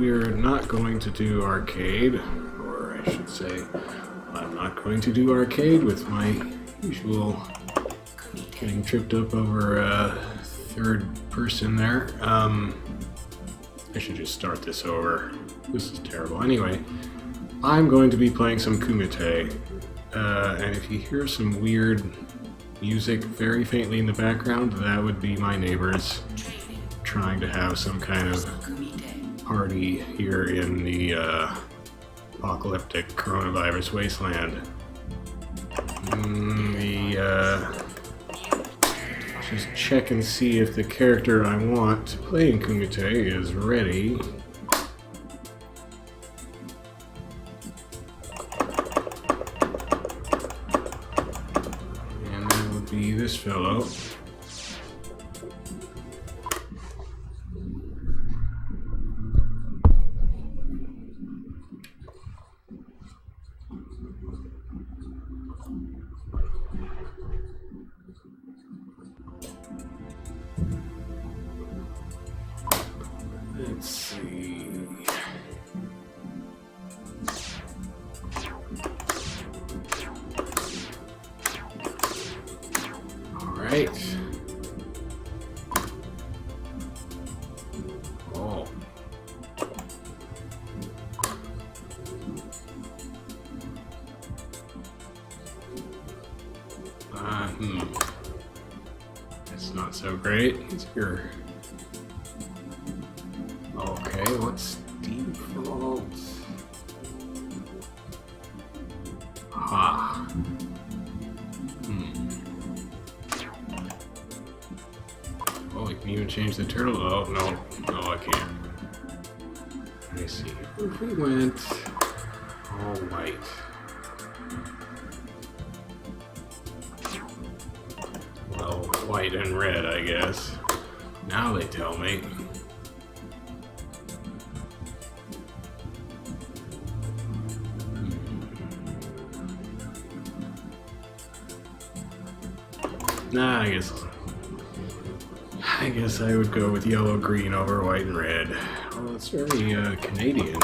we're not going to do arcade, or I should say, I'm not going to do arcade with my usual getting tripped up over third person there. I should just start this over. This is terrible. Anyway, I'm going to be playing some Kumite, and if you hear some weird music very faintly in the background, that would be my neighbors trying to have some kind of party here in the apocalyptic coronavirus wasteland. Just check and see if the character I want to play in Kumite is ready. And that would be this fellow. Let's see. All right. Oh. That's not so great. It's your. Okay, what's default? Ah. Oh, you can even change the turtle. Oh, no. No, I can't. Let me see. If we went all white. Well, white and red, I guess. Now they tell me. Nah, I guess I would go with yellow, green over white and red. Oh, it's very Canadian.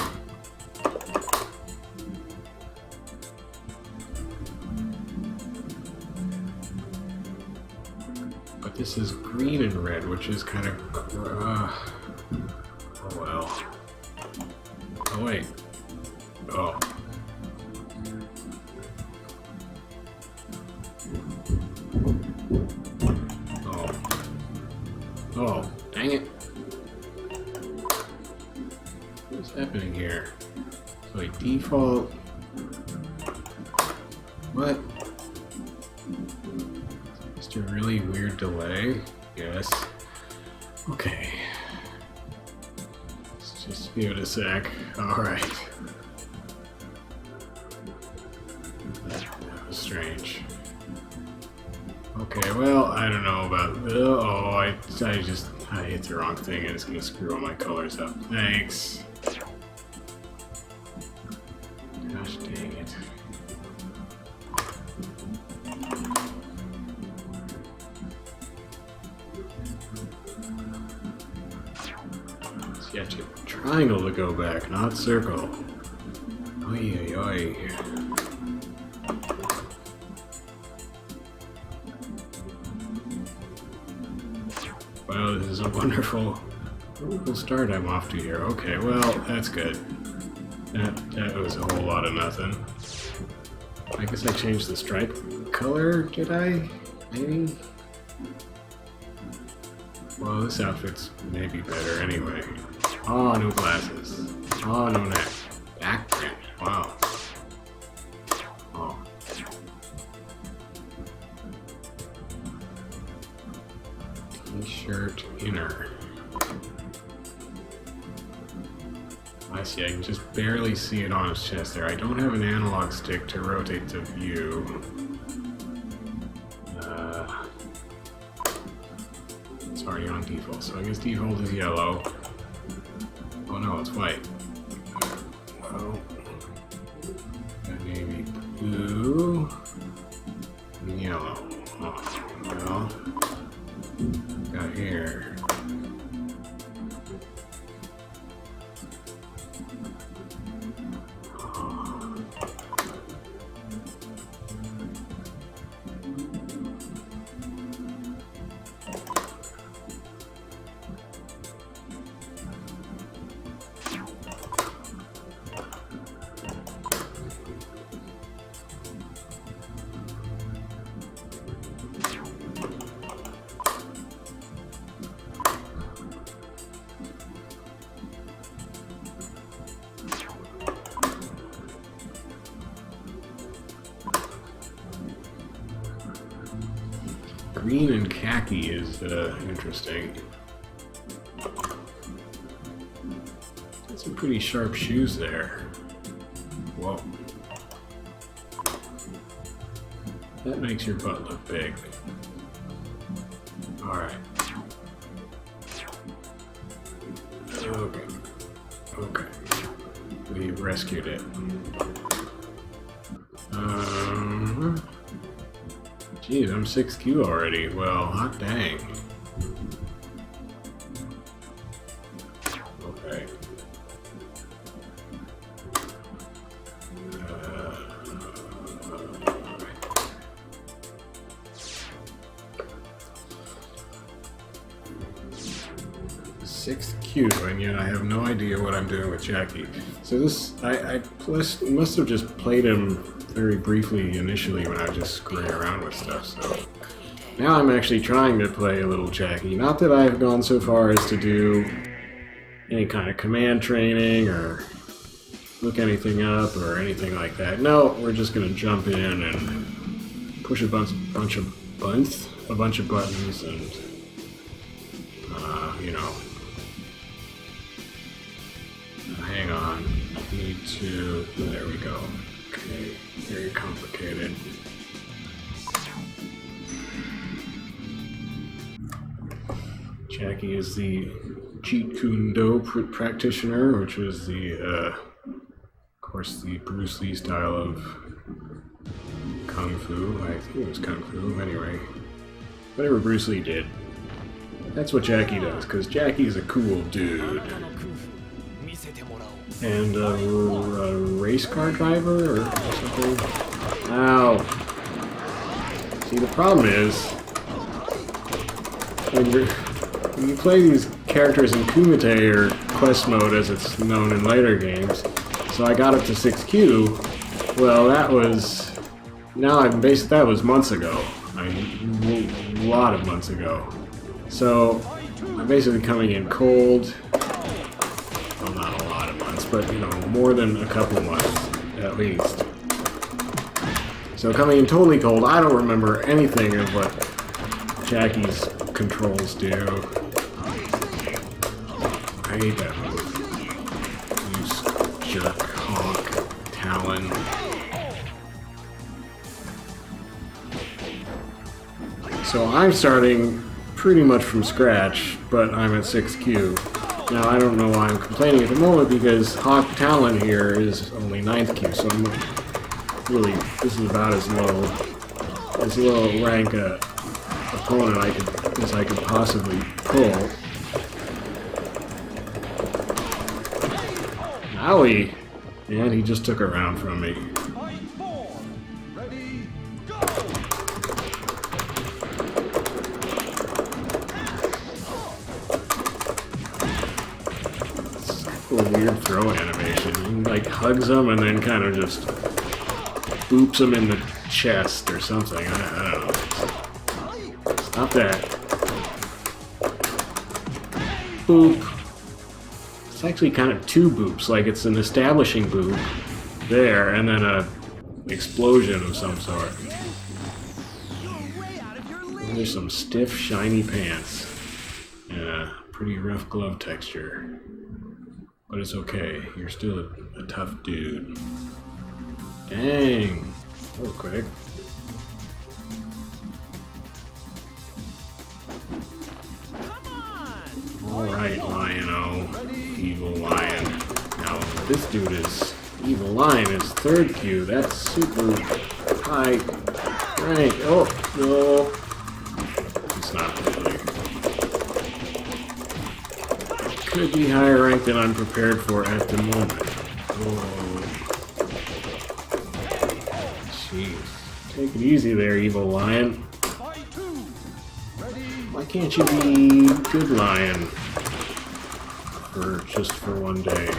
But this is green and red, which is kind of oh well. Oh wait. Oh. Oh, dang it. What's happening here? So a default. What? Just a really weird delay. Yes. Okay. Let's just give it a sec. Alright. That was strange. Okay, well, I don't know about. Oh, I hit the wrong thing and it's gonna screw all my colors up. Thanks. Gosh dang it. See, I have triangle to go back, not circle. Oy, oy, oy. Well, this is a wonderful start I'm off to here. Okay, well, that's good. That was a whole lot of nothing. I guess I changed the stripe color, did I? Maybe? Well, this outfit's maybe better anyway. Oh, no glasses. Oh, no neck. Back print. Wow. Oh. T-shirt inner. I see, I can just barely see it on his chest there. I don't have an analog stick to rotate the view. It's already on default, so I guess default is yellow. Oh no, it's white. Well, maybe blue and yellow. Oh, well, got here. Green and khaki is interesting. Got some pretty sharp shoes there. Whoa. That makes your butt look big. Alright. Okay. Okay. We rescued it. Geez, I'm 6Q already. Well, hot dang. Okay. Sixth Q, and yet I have no idea what I'm doing with Jacky. So this, I must have just played him very briefly initially when I was just screwing around with stuff, so now I'm actually trying to play a little Jacky. Not that I've gone so far as to do any kind of command training or look anything up or anything like that. No, we're just gonna jump in and push a bunch of buttons and you know. Hang on, I need to, there we go. Okay, very complicated. Jacky is the Jeet Kune Do practitioner, which was the, of course, the Bruce Lee style of Kung Fu. I think it was Kung Fu, anyway. Whatever Bruce Lee did. That's what Jacky does, because Jacky's a cool dude. And a race car driver or something? Ow. See, the problem is, when you play these characters in Kumite, or quest mode as it's known in later games, so I got up to 6Q, well that was, that was months ago. A lot of months ago. So, I'm basically coming in cold. Well, not a lot of months, but, you know, more than a couple months, at least. So coming in totally cold, I don't remember anything of what Jacky's controls do. I hate that move. Use jerk, honk, talon. So I'm starting pretty much from scratch, but I'm at 6Q. Now I don't know why I'm complaining at the moment, because Hawk Talon here is only 9th Q, so I'm really, this is about as low rank opponent as I could possibly pull. Owie! And he just took a round from me. Weird throw animation. He like hugs him and then kind of just boops him in the chest or something. I don't know. Stop that. Boop. It's actually kind of two boops, like it's an establishing boop there and then a explosion of some sort. And there's some stiff, shiny pants and a pretty rough glove texture. But it's okay, you're still a tough dude. Dang! That was quick. Alright, Lion-O. Evil Lion. Now, this dude is... Evil Lion is 3rd Q. That's super high rank. Oh, no. It's not really. Could be higher rank than I'm prepared for at the moment. Oh. Jeez. Take it easy there, Evil Lion. Why can't you be good Lion? Just for one day.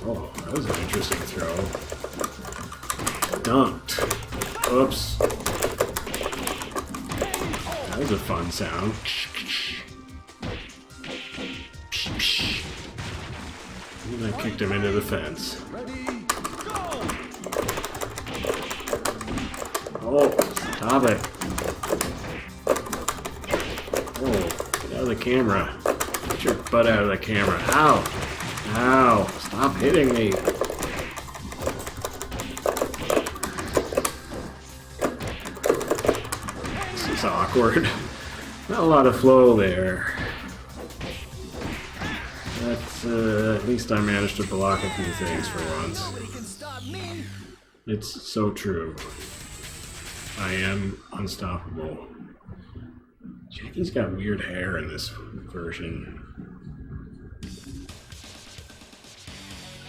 Oh, that was an interesting throw. Dunked. Oops. That was a fun sound. And I kicked him into the fence. Oh, stop it. Oh, get out of the camera. Get your butt out of the camera. Ow! Ow! Stop hitting me. This is awkward. Not a lot of flow there. That's, at least I managed to block a few things for once. It's so true. I am unstoppable. Jacky's got weird hair in this version.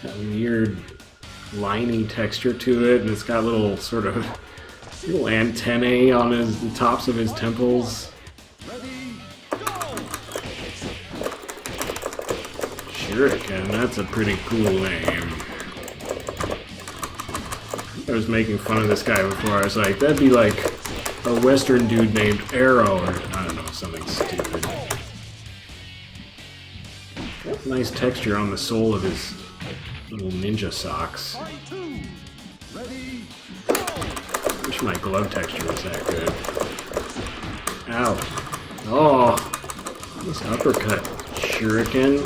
Got weird liney texture to it, and it's got little sort of little antennae on the tops of his temples. Shuriken, that's a pretty cool name. I was making fun of this guy before. I was like, that'd be like a Western dude named Arrow, or I don't know, something stupid. Got nice texture on the sole of his little ninja socks. Wish my glove texture was that good. Ow. Oh, this uppercut. Shuriken.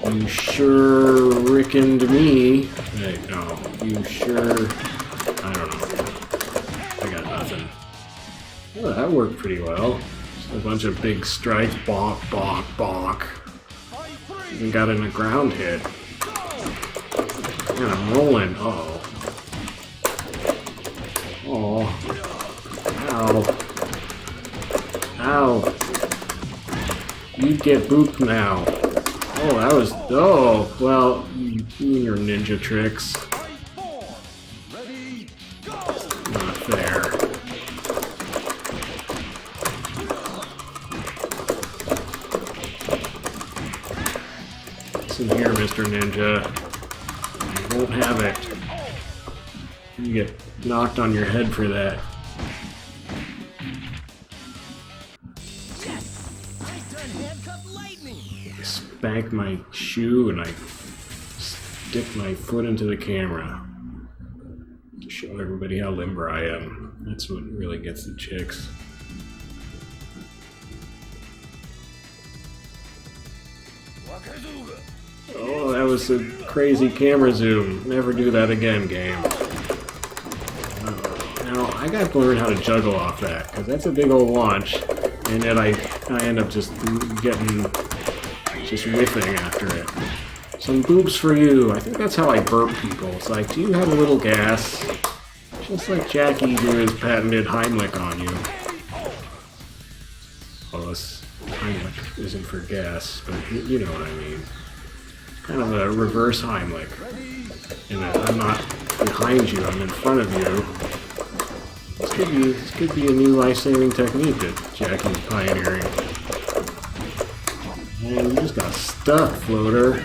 You shurikened me. Wait, no. You sure... I don't know. I got nothing. Oh, that worked pretty well. Just a bunch of big strikes. Bonk, bonk, bonk. Even got in a ground hit. Man, I'm rolling. Uh-oh. Oh. Ow. Ow. You get booped now. Oh, that was... Oh, well, you and your ninja tricks. Not fair. Listen here, Mr. Ninja. You won't have it. You get knocked on your head for that. I spank my shoe and I stick my foot into the camera to show everybody how limber I am. That's what really gets the chicks. Oh, that was a crazy camera zoom. Never do that again, game. Now, I gotta learn how to juggle off that, because that's a big old launch, and then I end up just whiffing after it. Some boobs for you. I think that's how I burp people. It's like, do you have a little gas? Just like Jacky do his patented Heimlich on you. Well, this Heimlich isn't for gas, but you know what I mean. Kind of a reverse Heimlich. In that I'm not behind you, I'm in front of you. This could be a new life-saving technique that Jacky's pioneering. Man, you just got stuck, floater.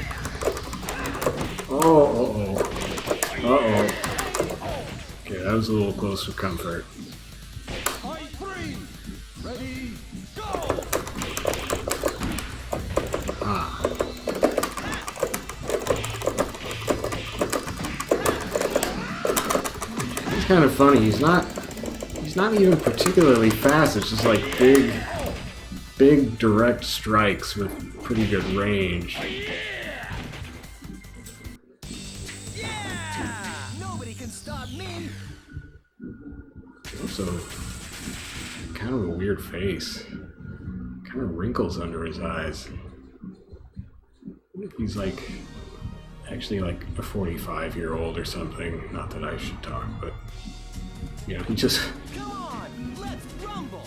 Oh, uh-oh. Uh-oh. Okay, that was a little close for comfort. Ah. It's kind of funny. He's not even particularly fast. It's just like big direct strikes with pretty good range. Nobody can stop me. Also, kind of a weird face. Kind of wrinkles under his eyes. What if he's like actually like a 45-year-old or something? Not that I should talk, but you know, he just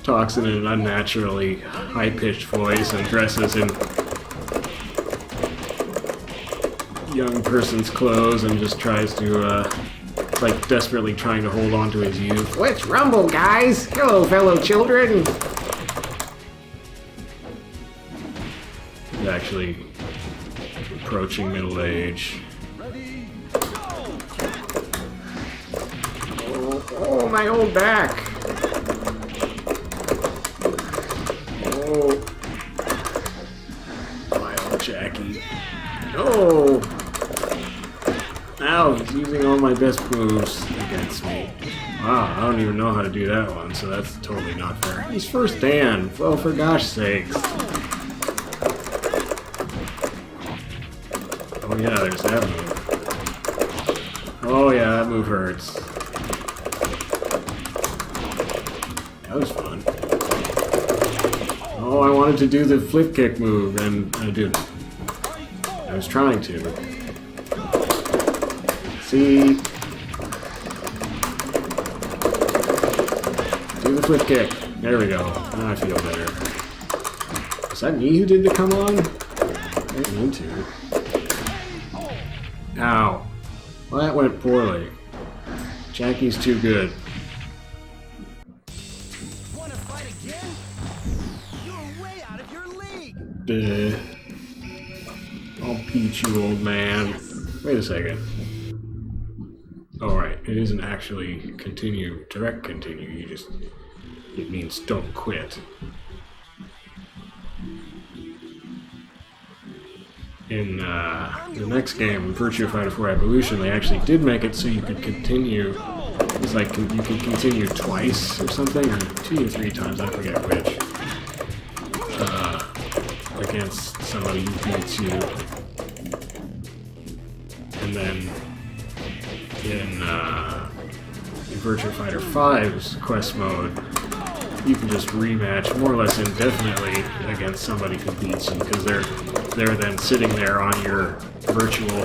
talks in an unnaturally high-pitched voice and dresses in young person's clothes and just tries to, like, desperately trying to hold on to his youth. Let's rumble, guys! Hello, fellow children! He's actually approaching middle age. Oh, my old back! Oh, my old Jacky. Oh! Ow, he's using all my best moves against me. Wow, I don't even know how to do that one, so that's totally not fair. He's first Dan. Well, for gosh sakes. Oh yeah, there's that move. Oh yeah, that move hurts. That was fun. Oh, I wanted to do the flip kick move, and I didn't. I was trying to. See? Do the flip kick. There we go. Now I feel better. Is that me who did the come on? I didn't mean to. Ow. Well, that went poorly. Jacky's too good. Wanna fight again? You're way out of your league. Duh. I'll beat you, old man. Wait a second. Oh, right. It isn't actually continue, direct continue. You just... It means don't quit. In the next game, Virtua Fighter 4 Evolution, they actually did make it so you could continue. It's like you could continue twice or something, or 2 or 3 times, I forget which. Against somebody who beats you. And then in Virtua Fighter 5's quest mode, you can just rematch more or less indefinitely against somebody who beats you, because they're then sitting there on your virtual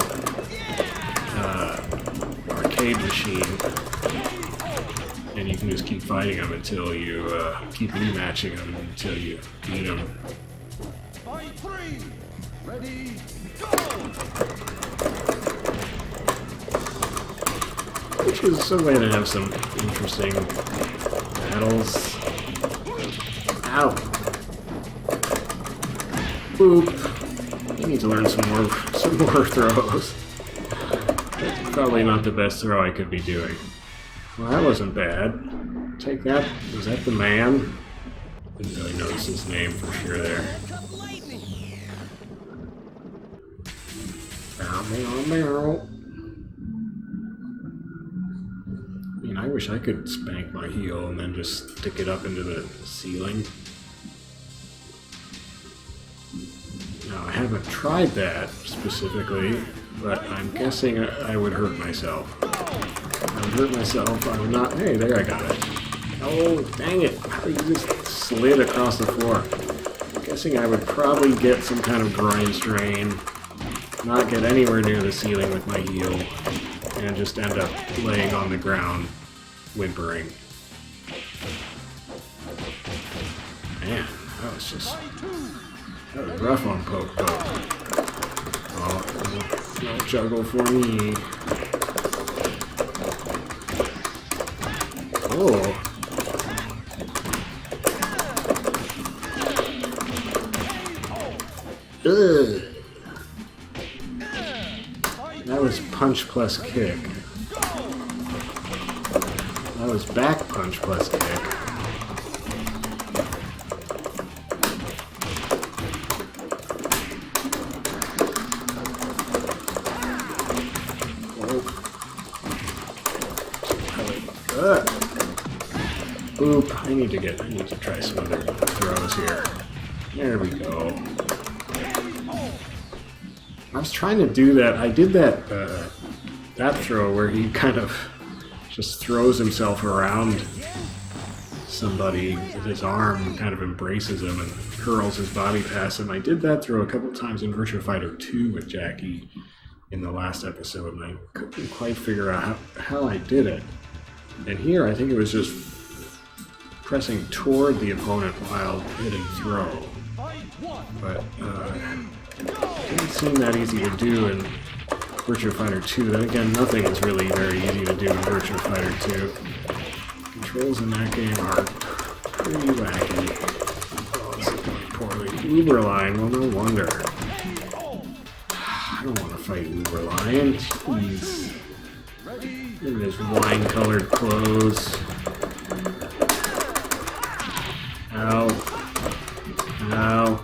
arcade machine, and you can just keep fighting them until you keep rematching them until you beat them. Fight 3. Ready, go! Which is a way to have some interesting battles. Ow! Boop! You need to learn some more throws. That's probably not the best throw I could be doing. Well, that wasn't bad. Take that. Was that the man? Didn't really notice his name for sure there. Handcuff lightning. Meow, meow, meow. I mean, I wish I could spank my heel and then just stick it up into the ceiling. Now, I haven't tried that specifically, but I'm guessing I would hurt myself. I would hurt myself. I would not. Hey, there, I got it. Oh, dang it. You just slid across the floor. I'm guessing I would probably get some kind of groin strain, not get anywhere near the ceiling with my heel, and just end up laying on the ground, whimpering. Man, that was just... That was rough on Poke. Oh, no juggle for me. Oh. Ugh. That was punch plus kick. That was back punch plus kick. Oop, I need to try some other throws here. There we go. I was trying to do that. I did that that throw where he kind of just throws himself around somebody with his arm and kind of embraces him and hurls his body past him. I did that throw a couple times in Virtua Fighter 2 with Jacky in the last episode, and I couldn't quite figure out how I did it. And here, I think it was just pressing toward the opponent while hitting throw. But it didn't seem that easy to do in Virtua Fighter 2. Then again, nothing is really very easy to do in Virtua Fighter 2. Controls in that game are pretty wacky. Oh, this is going poorly. Uberline, well, no wonder. I don't want to fight Uberline. Jeez. Look at his wine-colored clothes. Ow. Ow.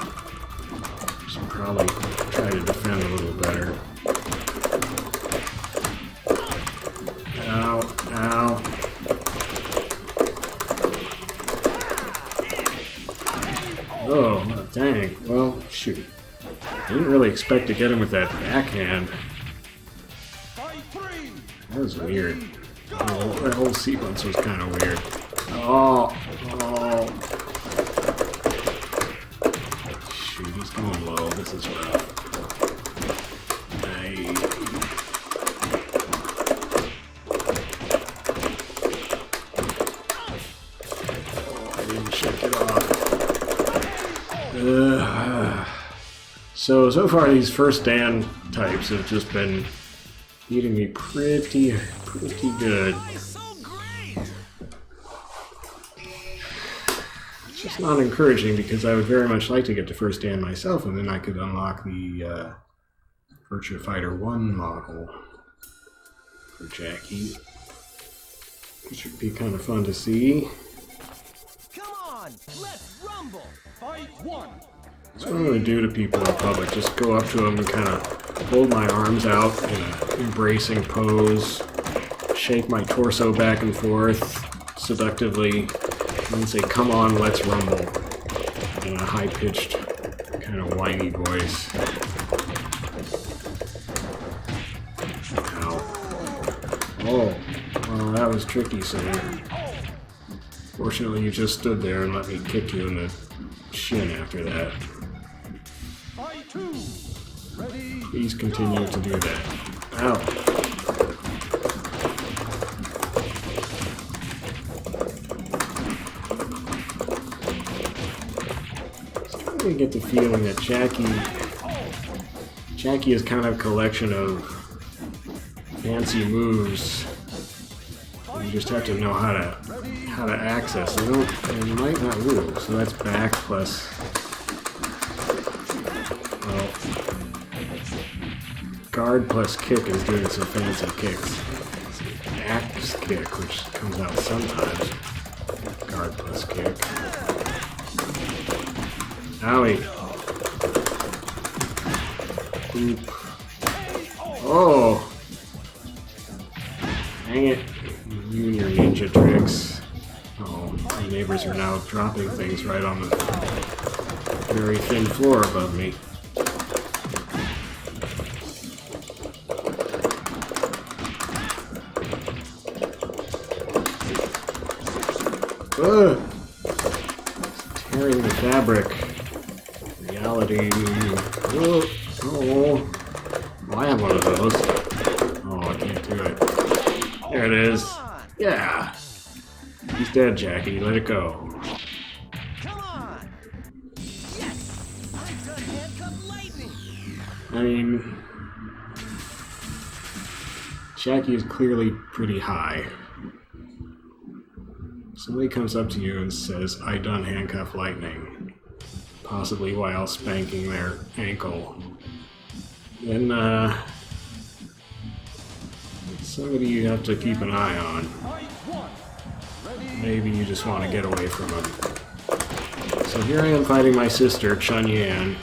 Should probably try to defend a little better. Ow. Ow. shoot. I didn't really expect to get him with that backhand. That was weird. Oh, that whole sequence was kind of weird. Oh. Shoot, he's going low. This is rough. I didn't shake it off. So far these first Dan types have just been beating me pretty good. It's just not encouraging because I would very much like to get to first Dan myself, and then I could unlock the Virtua Fighter 1 model for Jacky, which would be kind of fun to see. Come on, let's rumble. Fight one. That's what I'm going to do to people in public. Just go up to them and kind of hold my arms out in an embracing pose, shake my torso back and forth seductively, and then say, "Come on, let's rumble," in a high-pitched, kind of whiny voice. Ow. Oh, well, that was tricky, Sam. Fortunately, you just stood there and let me kick you in the shin after that. Please continue to do that. Ow. I get the feeling that Jacky is kind of a collection of fancy moves. You just have to know how to access them. And you might not lose. So that's back plus. Well, guard plus kick is doing some fancy kicks. Axe kick, which comes out sometimes. Guard plus kick. Owie. Oop. Oh! Dang it. You and your ninja tricks. Oh, my neighbors are now dropping things right on the very thin floor above me. Ugh. Tearing the fabric. Reality. Oh. Well, I have one of those. Oh, I can't do it. There it is. Yeah. He's dead, Jacky. Let it go. Come on. Yes. I've done handcuff lightning. I mean, Jacky is clearly pretty high. Somebody comes up to you and says, "I done handcuff lightning," possibly while spanking their ankle. Then, it's somebody you have to keep an eye on. Maybe you just want to get away from them. So here I am fighting my sister, Chun Yan.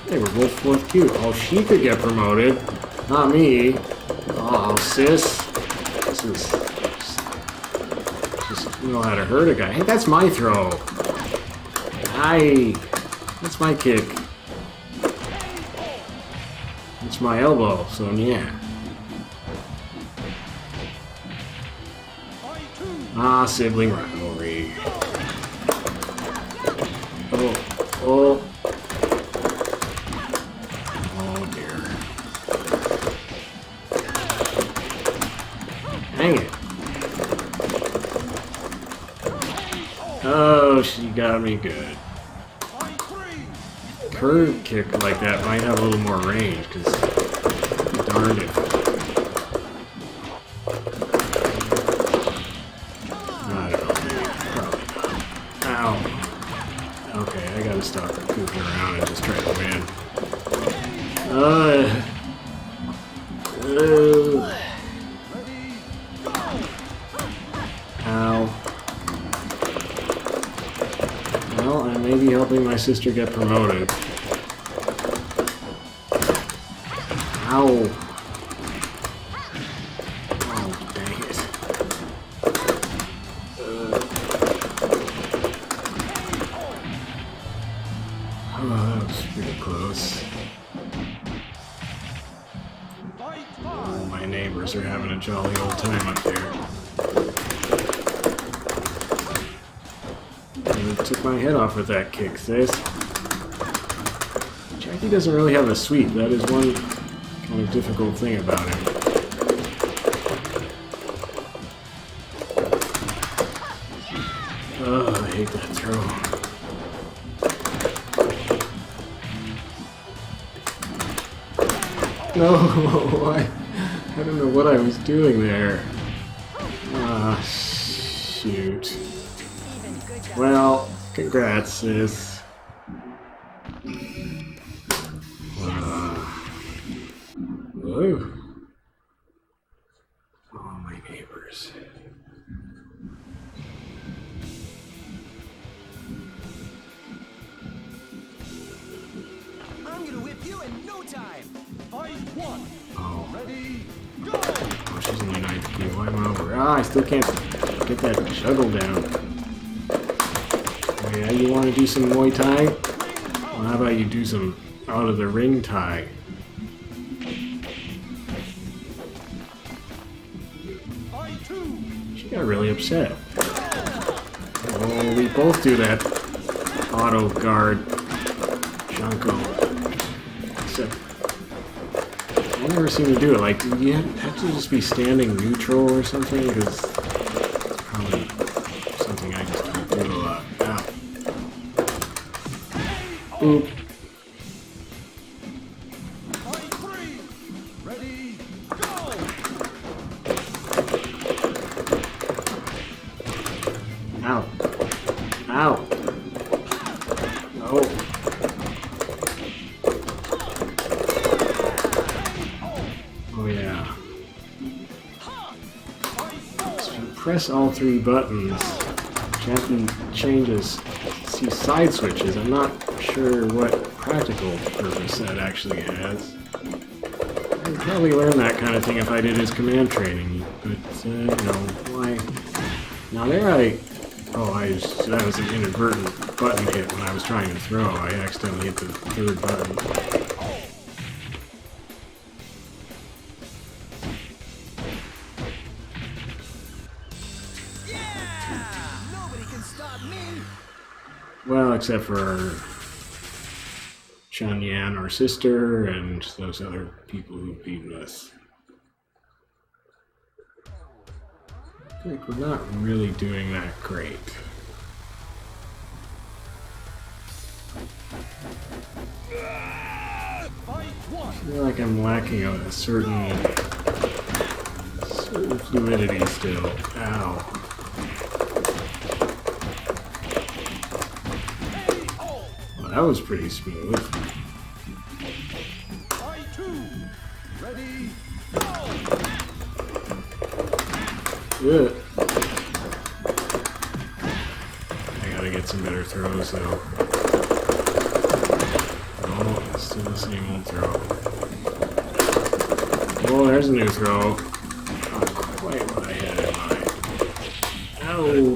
They were both fourth cute. Oh, she could get promoted. Not me. Oh, sis. This is... Just know how to hurt a guy. Hey, that's my throw. Aye. That's my kick. It's my elbow, so yeah. Ah, sibling rivalry. Oh. Oh dear. Dang it. Oh, she got me good. Curve kick like that might have a little more range, because darned it. I don't know, probably not. Ow. Okay, I gotta stop goofing around and just try to win. Ow. Well, I may be helping my sister get promoted. Ow. Oh, dang it. Oh, that was pretty close. Oh, my neighbors are having a jolly old time up there. And took my head off with that kick, sis. Jacky doesn't really have a sweep. That is one kind of difficult thing about him. Oh, I hate that throw. No, I don't know what I was doing there. Ah, shoot. Well, congrats, sis. Whoa. Oh, my neighbors. I'm gonna whip you in no time. Fight one. Oh. Ready, go! Oh, she's only 9th key. Why am I over? Ah, I still can't get that juggle down. Oh, yeah, you want to do some Muay Thai? Well, how about you do some out of the ring Thai? Fight two. She got really upset. Oh, we both do that auto guard Junko. Except I never seem to do it. Like, do you have to just be standing neutral or something? Because it's probably something I just don't do a lot. Ow. Oop. Fight three. Ready, go! Ow. Ow. No. Oh yeah. So you press all three buttons. Jacky changes. See side switches. I'm not sure what practical purpose that actually has. I'd probably learn that kind of thing if I did his command training, but you know, why? Now there that was an inadvertent button hit when I was trying to throw. I accidentally hit the third button. Yeah! Nobody can stop me. Well, except for Chun Yan, our sister, and those other people who've beaten us. I think we're not really doing that great. Fight one. I feel like I'm lacking a certain fluidity still. Ow. Well, that was pretty smooth. Fight two. Ready, go! Good. I gotta get some better throws though. Oh, it's still the same old throw. Oh, there's a new throw. Not quite what I had in mind. Ow!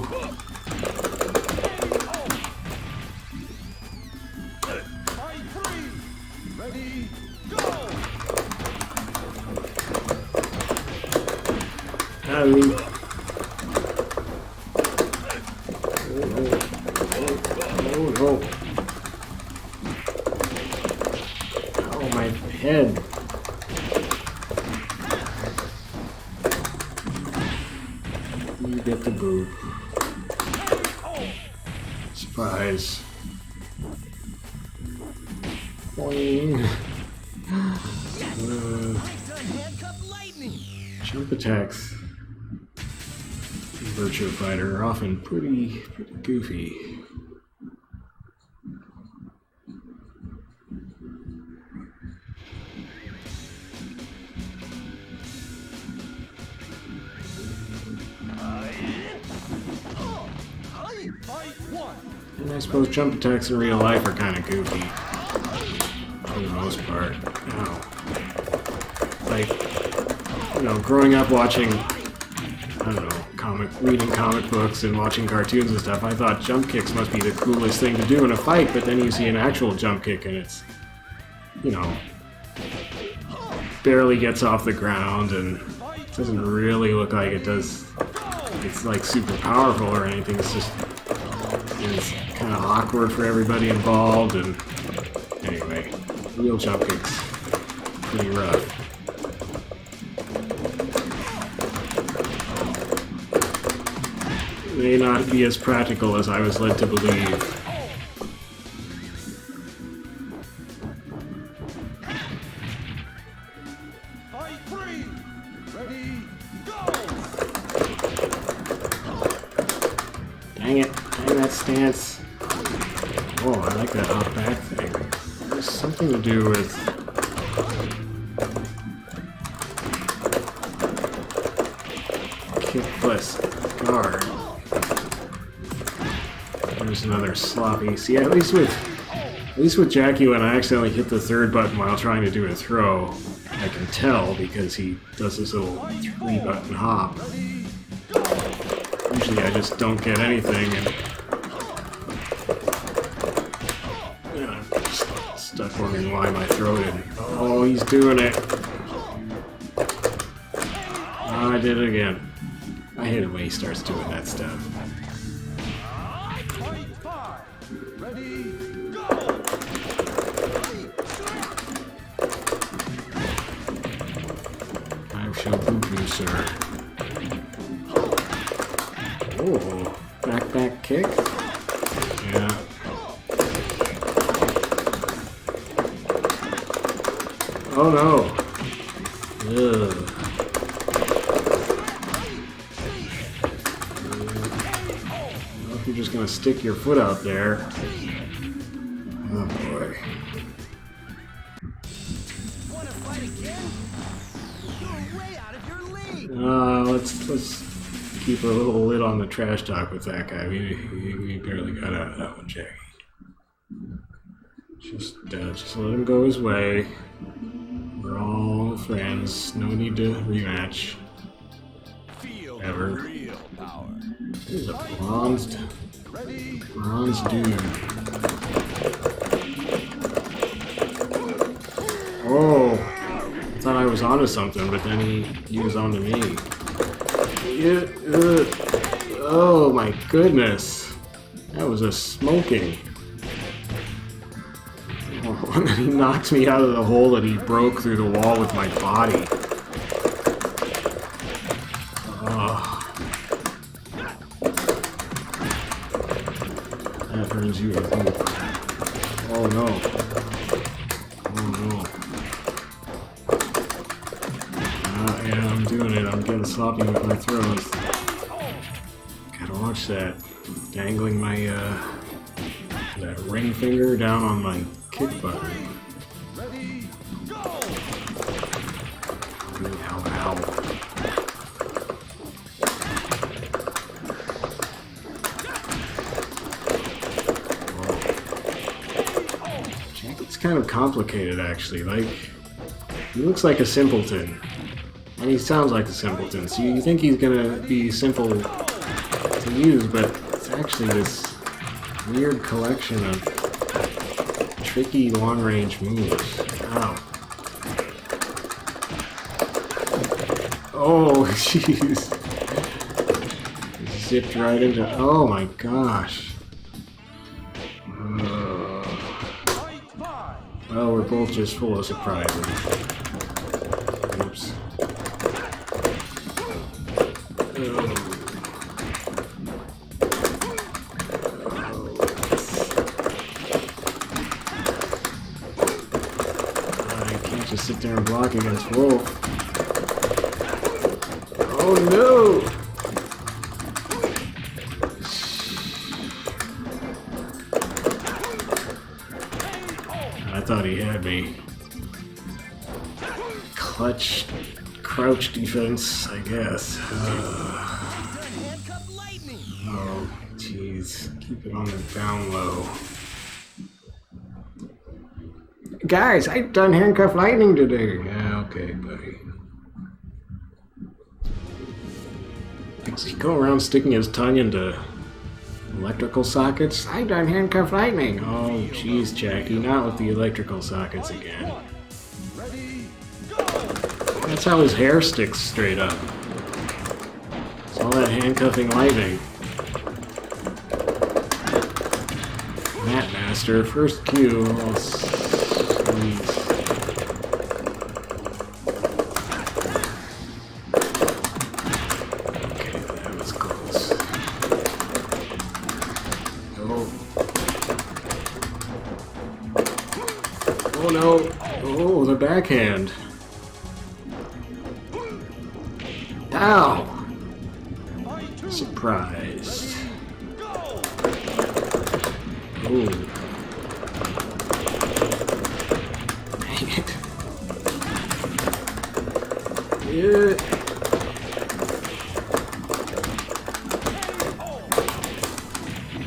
Fight three. Ready, go! Ow! Oh, oh, my head. You get the boob. Surprise. Boing. I've done handcuff lightning. Jump attacks in Virtua Fighter are often pretty goofy. Fight one. And I suppose jump attacks in real life are kind of goofy. For the most part. Ow. Like, you know, growing up watching I don't know, reading comic books and watching cartoons and stuff, I thought jump kicks must be the coolest thing to do in a fight, but then you see an actual jump kick and it's, you know, barely gets off the ground and doesn't really look like it does. It's like super powerful or anything. It's just it's kind of awkward for everybody involved. And anyway, real jump kicks pretty rough. May not be as practical as I was led to believe. Dang it, dang that stance. Oh, I like that hop back thing. There's something to do with... kick plus guard. There's another sloppy. See, at least with Jacky, when I accidentally hit the third button while trying to do a throw, I can tell because he does this little 3-button hop. Usually I just don't get anything, and I'm just stuck wondering why my throw didn't. Oh, he's doing it. Oh, I did it again. I hate it when he starts doing that stuff. I shall boot you, sir. Oh, back kick? Yeah. Oh no! Ugh. Well, if you're just gonna stick your foot out there. Oh boy. Wanna fight again? You're way out of your league. Let's keep a little lid on the trash talk with that guy. We barely got out of that one, Jacky. Just let him go his way. We're all friends. No need to rematch. Ever. Real power. He's a bronzed dude. Oh, I thought I was onto something, but then he was onto me. Oh my goodness, that was a smoking. Oh, and then he knocked me out of the hole that he broke through the wall with my body. That earns you a hoop. Oh no. Oh no. Yeah, I'm doing it. I'm getting sloppy with my throws. Gotta watch that. Dangling my, that ring finger down on my kick button. Ow, ow. It's kind of complicated, actually. Like, he looks like a simpleton. I mean, he sounds like a simpleton, so you think he's gonna be simple to use, but it's actually this weird collection of tricky long-range moves. Ow. Oh, jeez. Zipped right into... Oh my gosh. Well, we're both just full of surprises. Oops. I can't just sit there and block against Wolf. Oh no! I thought he had me. Clutch, crouch defense, I guess. Oh, jeez. Keep it on the down low. Guys, I've done handcuff lightning today. Yeah, okay, buddy. Does he go around sticking his tongue into electrical sockets? I done handcuff lightning. Oh, jeez, Jacky, not with the electrical sockets again. That's how his hair sticks straight up. It's all that handcuffing lightning. Mat Master, first cue. Oh, squeeze. Okay, that was close. Oh. Oh no. Oh, the backhand. Ow! Surprised. Ooh. Dang it. Yeah.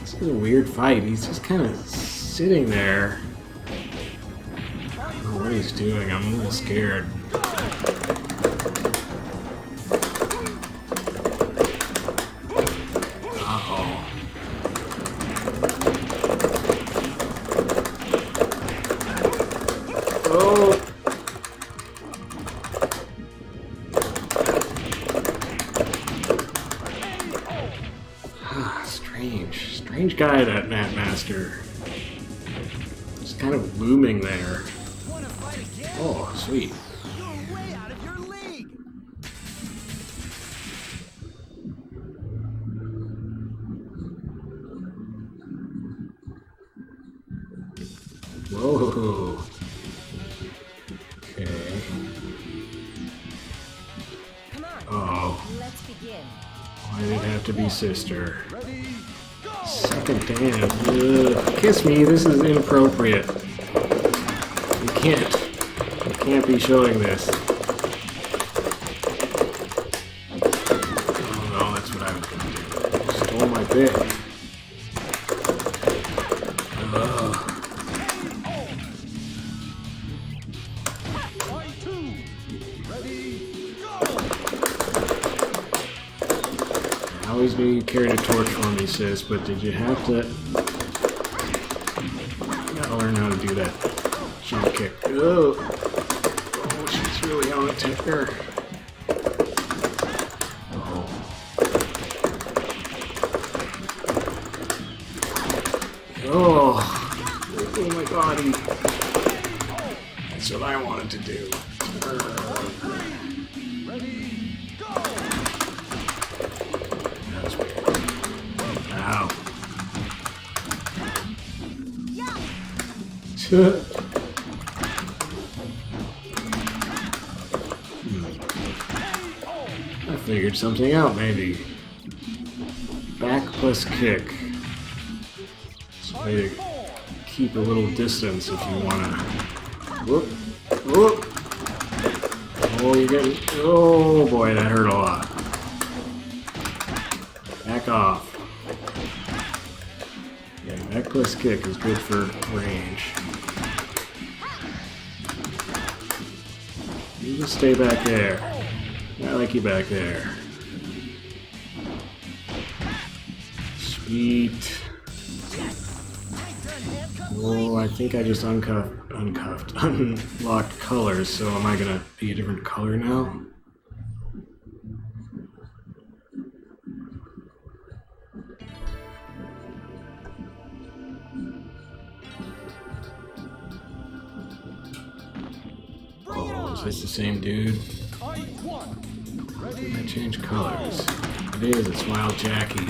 This is a weird fight. He's just kind of sitting there. I don't know what he's doing. I'm a little scared. Oh! Strange guy, that Mat Master. Just kind of looming there. Oh, sweet. You're way out of your league. Whoa. Okay. Come on. Oh. Let's begin. Why did it have to be sister? Second dance. Ugh. Kiss me, this is inappropriate. You can't be showing this. Oh no, that's what I was gonna do. Stole my bit. Ugh. I always knew you carried a torch for me, sis, but did you have to... You gotta learn how to do that jump kick. Ugh. Oh, she's really on a ticker. Oh. Oh my god. That's what I wanted to do. That's weird. Ow. I figured something out, maybe. Back plus kick. It's a way to keep a little distance if you want to. Whoop. Whoop. Oh, you're getting. Oh boy, that hurt a lot. Back off. Yeah, back plus kick is good for range. You just stay back there. I like you back there. Sweet. Oh, I think I just unlocked colors, so am I gonna be a different color now? Oh, is this the same dude? Did I change colors? It is, it's Wild Jacky.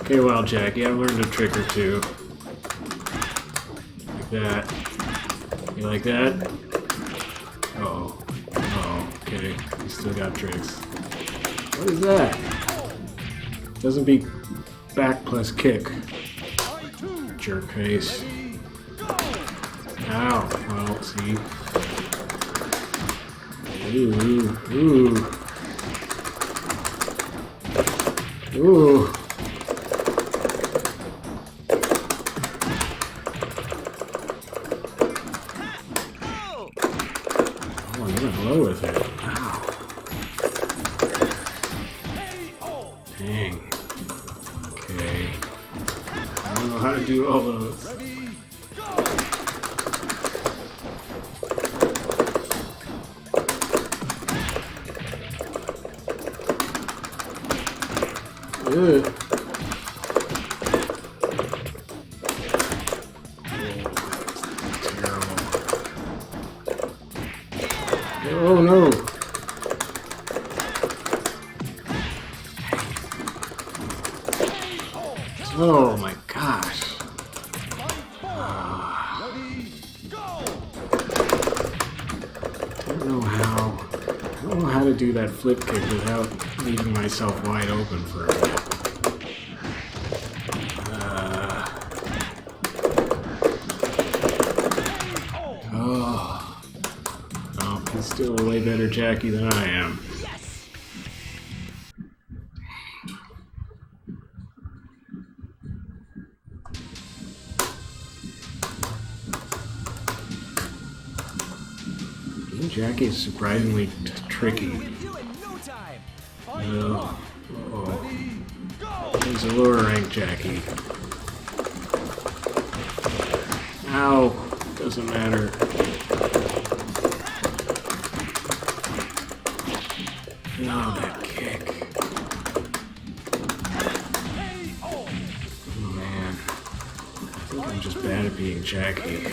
Okay, Wild Jacky, I've learned a trick or two. Like that. You like that? Uh-oh. Oh, okay. You still got tricks. What is that? Doesn't be back plus kick. Jerk face. Ow. Well, see. Ooh. Ooh. Ooh. Oh, you went low with it. Wow. Dang. Oh no! Oh my gosh! I don't know how to do that flip kick without leaving myself wide open for a minute. Oh, he's still a way better Jacky than I am. Jacky is surprisingly tricky. Oh. He's a lower rank Jacky. Ow! Doesn't matter. No, that kick. Oh man. I think I'm just bad at being Jacky.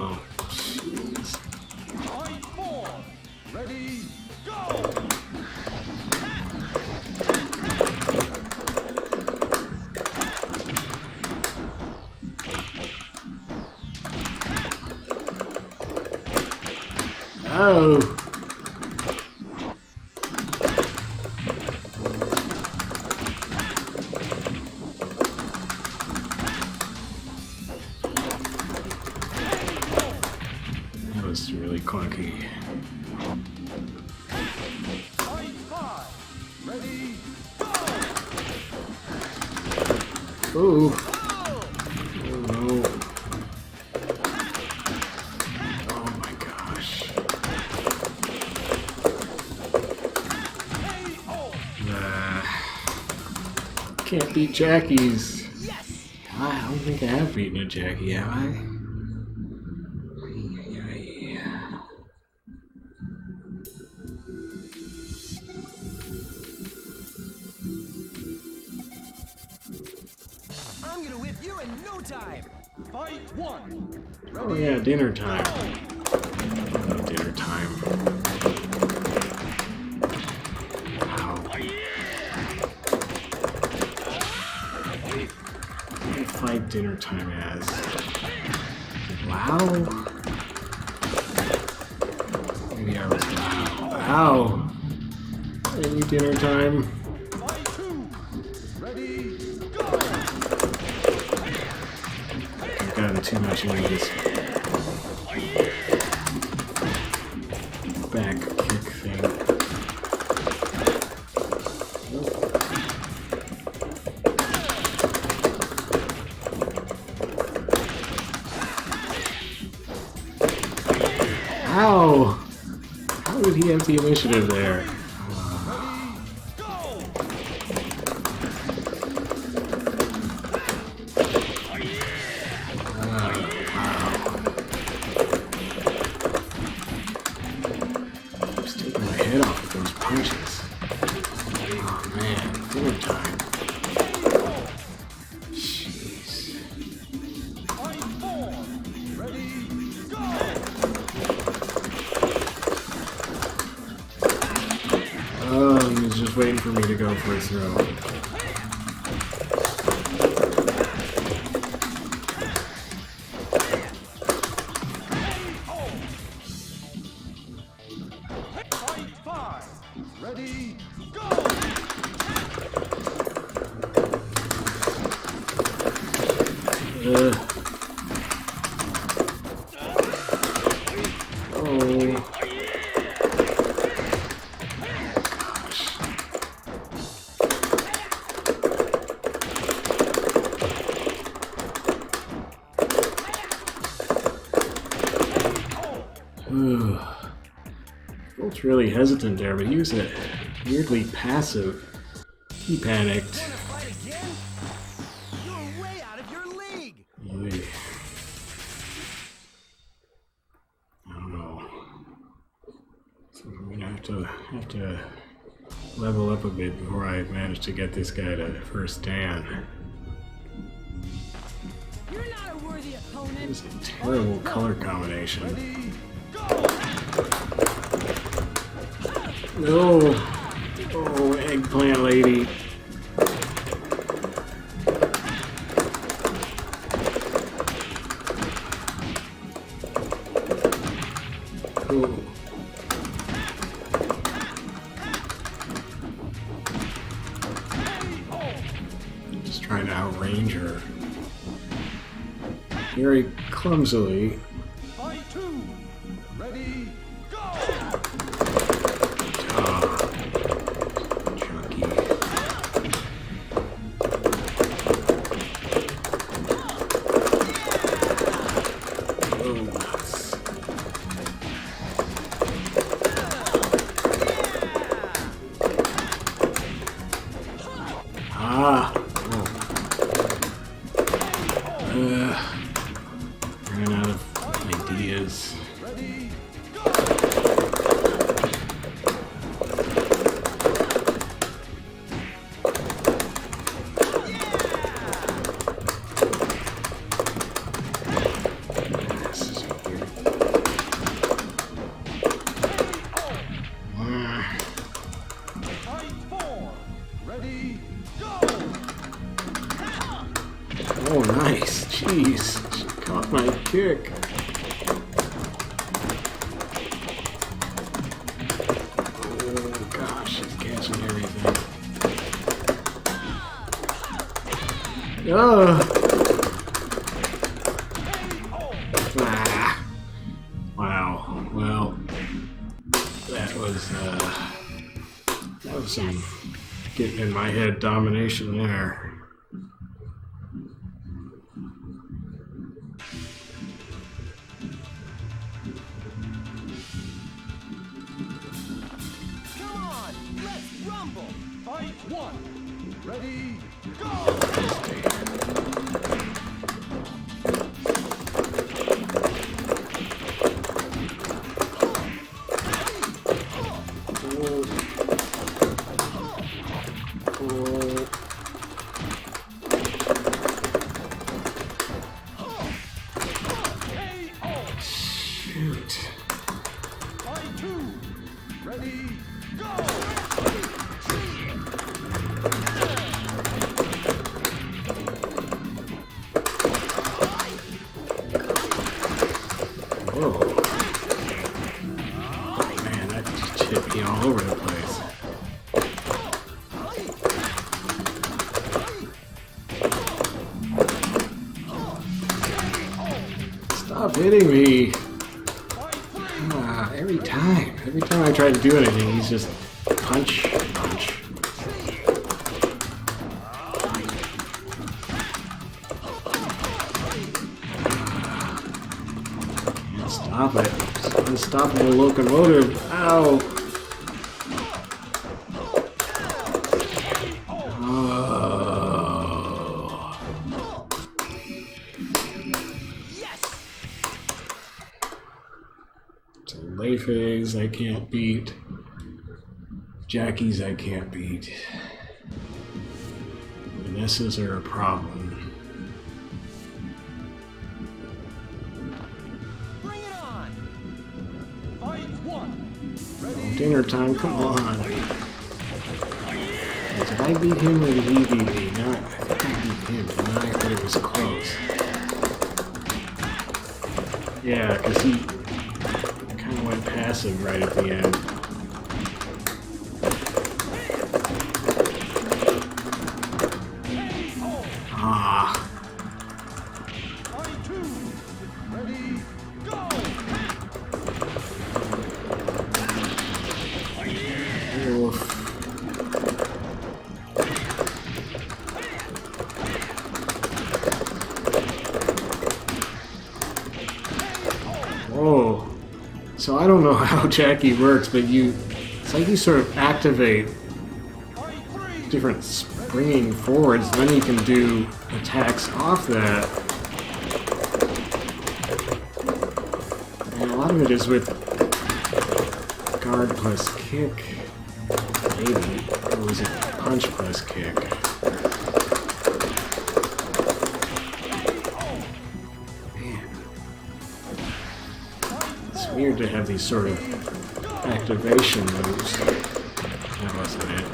Oh, jeez. Ready, go! Oh! That was really clunky. Ready, go! Ooh. Oh no. Oh my gosh. Can't beat Jackies. I don't think I have beaten a Jacky, have I? I'm gonna whip you in no time. Fight one. Oh yeah, dinner time. Oh, dinner time. Wow. What do you fight dinner time as? Wow. Maybe I was wow. Ow. Any dinner time. Fight two. Ready, go! I've gotten too much into this back kick thing. Ow! How did he have the initiative there? Head off with those punches. Oh man, dinner time. Jeez. Ready, go! Oh, he was just waiting for me to go for a throw. Ready, go! Ugh. Bolt's really hesitant there, but he was weirdly passive. He panicked. Fight again? You're way out of your league. Oy. I don't know. So I'm gonna have to level up a bit before I manage to get this guy to first dan. You're not a worthy opponent. This is a terrible color combination. Ready, go! No! Oh, eggplant lady. Oh. Just trying to outrange her. Very clumsily. Fight two. Ready, go! Chunky. Oh, nuts. Ah. Oh. Ran out of ideas. Ready, go! This is weird. Fight four. Ready, go! Oh, nice. Jeez. She caught my kick. Oh, gosh. She's catching everything. Oh. Ah. Wow. Well, that was some getting in my head domination there. Come on, let's rumble. Fight one. Ready, go! Shoot. Fight two. Ready, go! Whoa. Oh, man, that just hit me all over the place. Stop hitting me. Every time. Every time I try to do anything, he's just punch, punch. Can't stop it. It's an unstoppable locomotive. Ow. Oh. So Layfays I can't beat. Jackies I can't beat. Vanessas are a problem. Bring it on! Fight one. Ready, Dinner time, come on. Did I beat him or did he beat me? Not, I think I beat him, but it was close. Yeah, because he kind of went passive right at the end. Ah. fight two. Ready, go! Oof. Whoa. So I don't know how Jacky works, but it's like you sort of activate different springing forwards, and then you can do attacks off that. And a lot of it is with guard plus kick, maybe, or was it punch plus kick? Man. It's weird to have these sort of activation moves. That wasn't it.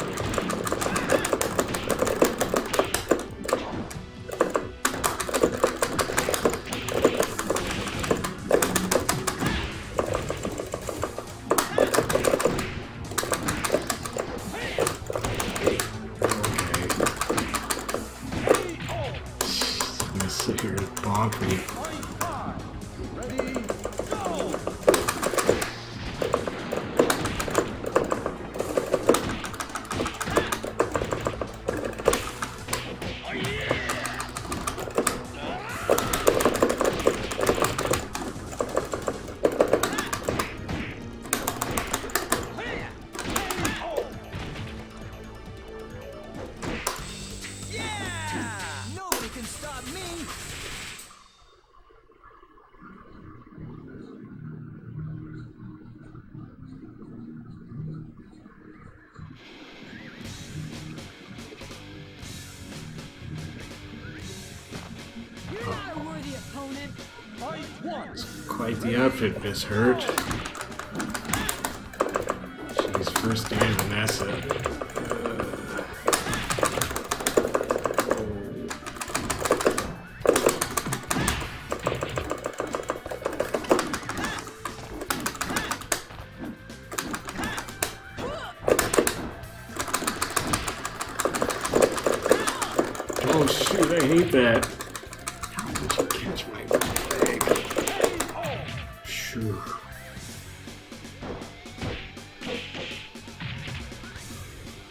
Sit here and bonk me. Ready, go! Yeah! Nobody can stop me! You're not a worthy opponent. Fight one! Quite the outfit, Miss Hurt. She's first day Vanessa. Oh shoot, I hate that. How did you catch my leg? Shoo.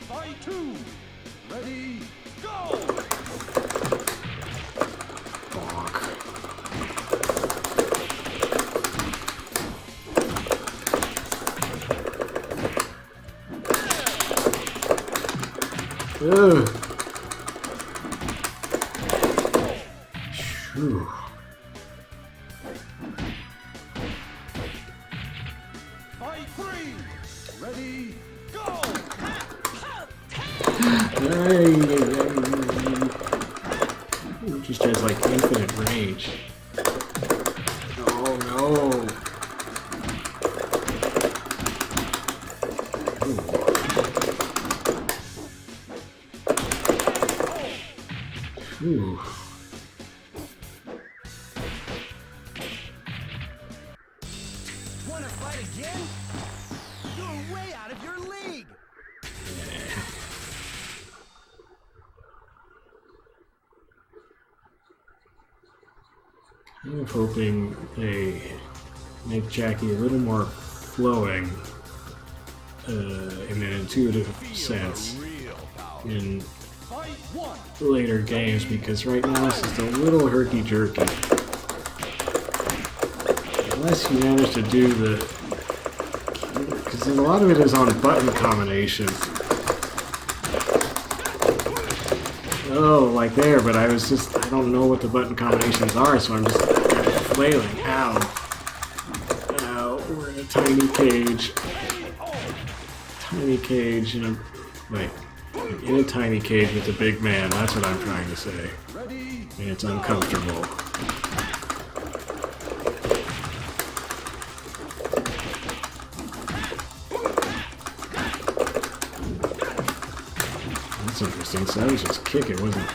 Fight two! Ready, go! Bonk. Ugh. Shoo. Fight three! Ready, go! It just has like infinite range. Oh no. Ooh. Wanna fight again? You're way out of your league! I'm hoping they make Jacky a little more flowing in an intuitive sense in Fight one! later games, because right now it's just a little herky-jerky. Unless you manage to do the... because a lot of it is on button combinations. Oh, like there, but I don't know what the button combinations are, so I'm just flailing. Ow. Ow, we're in a tiny cage. Tiny cage in a... wait. In a tiny cage with a big man, that's what I'm trying to say. Ready, And it's uncomfortable. That's interesting, so I was just kick, it wasn't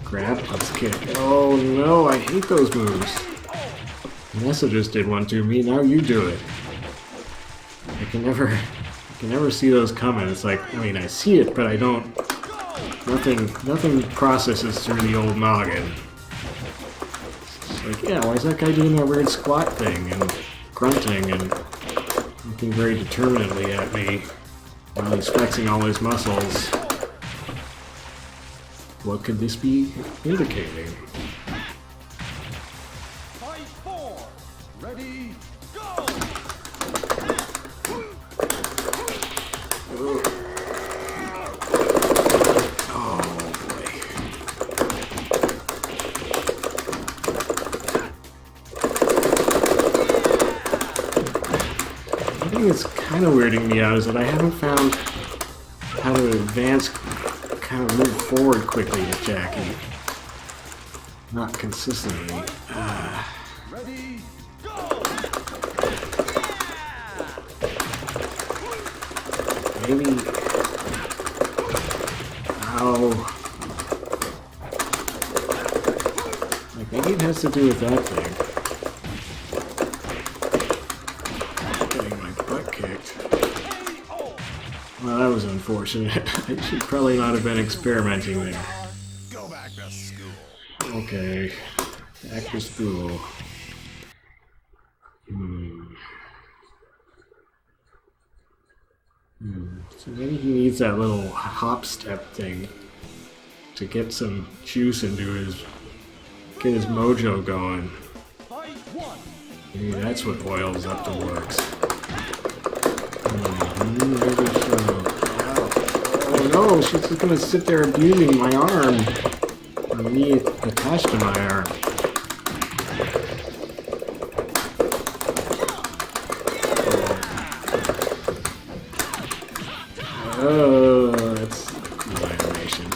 grab, let's kick. Oh no, I hate those moves. Vanessa just did one to me, now you do it. I can never see those coming. It's like, I mean, I see it, but I don't, nothing processes through the old noggin. It's like, yeah, why is that guy doing that weird squat thing and grunting and looking very determinedly at me while he's flexing all his muscles? What could this be indicating? fight four! Ready, go! thing that's kind of weirding me out is that I haven't found how to advance, kind of move forward quickly with Jacky. Not consistently. Ready, go! Maybe... Ow. Like, maybe it has to do with that thing. Getting my butt kicked. Well, that was unfortunate. I should probably not have been experimenting there. Go back to school. Okay. Back to school. So maybe he needs that little hop step thing to get some juice into get his mojo going. Fight one. Maybe that's what oils up the works. Maybe so. Oh no, she's just gonna sit there abusing my arm. Or me attached to my arm. Oh, that's cool animation.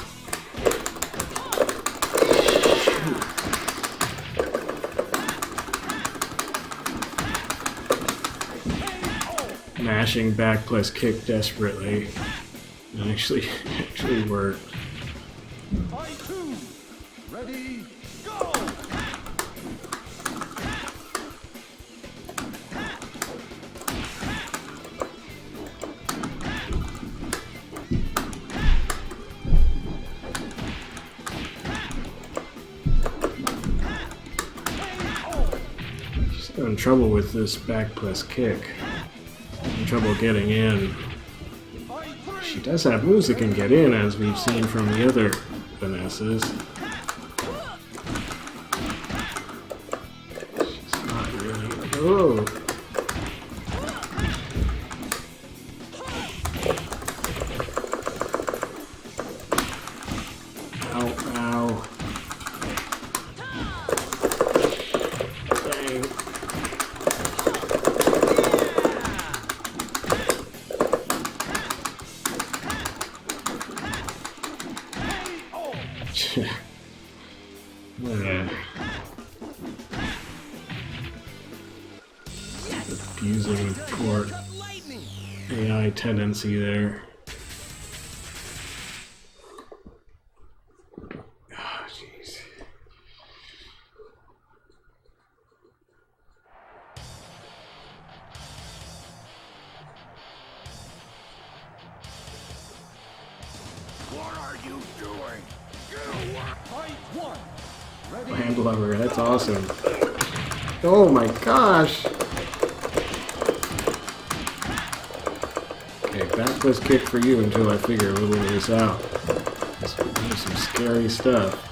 Mashing back plus kick desperately. It actually worked. Fight two. Ready, go! She's having trouble with this back plus kick. Having trouble getting in. She does have moves that can get in, as we've seen from the other Vanessas. She's not really... Oh! Ow, ow. Dang. Abusing poor AI tendency there. Oh, jeez. What are you doing? Fight one. Ready, Hand lover, that's awesome. Oh my gosh! Okay, back plus kick for you until I figure a little of this out. This is some scary stuff.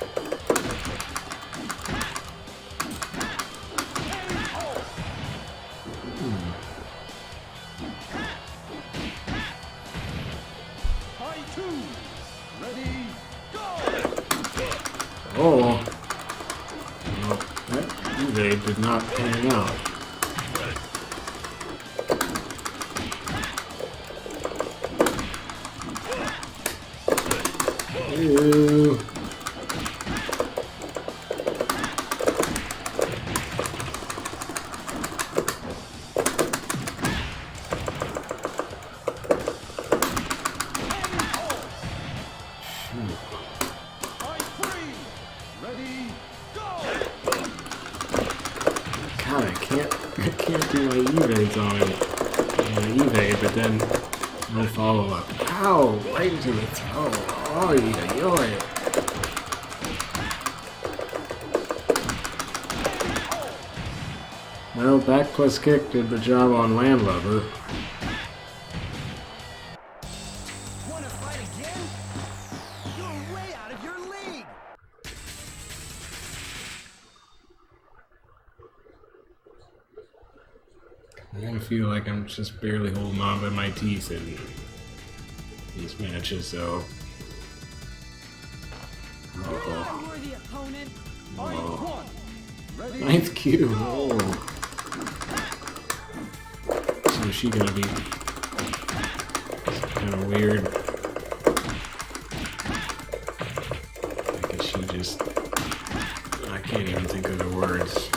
fight two. Ready, go! Oh! Well, that evade did not pan out. Ew. Fight three. Ready, go! God, I can't do my evades on him. My evade, but then no follow-up. Ow! Right into the toe. Oh, yoy. Well, back plus kick did the job on Landlubber. Wanna fight again? You're way out of your league! I feel like I'm just barely holding on by my teeth in these matches, though. You're not a worthy opponent. Fight one. Ready, Ninth cue. Oh. So she gonna be kind of weird? I guess she just... I can't even think of the words.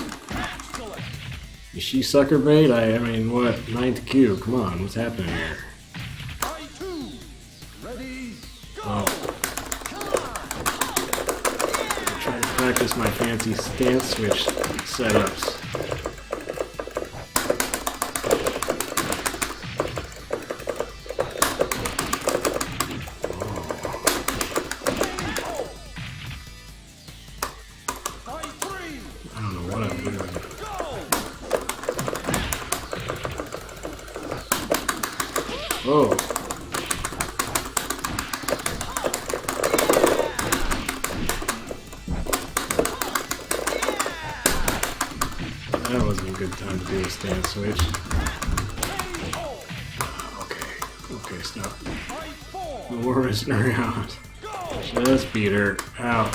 Is she sucker bait? I mean, what? Ninth Q, come on, what's happening here? Oh. I'm trying to practice my fancy stance switch setups. I don't know what I'm doing. Oh. That wasn't a good time to do a stance switch. Okay, stop. No more messing around. Just beat her. Ow.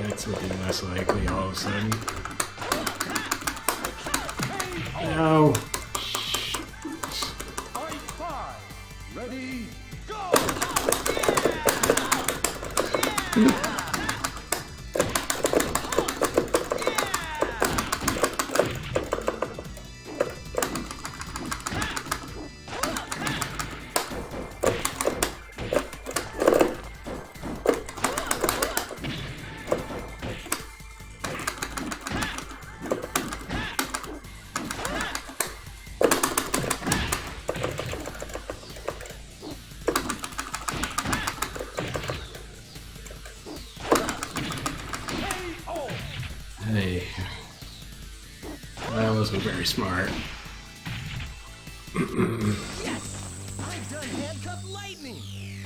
That's looking less likely all of a sudden. No. Ready, go! Hey. That wasn't very smart. Yes! I've done handcuff lightning!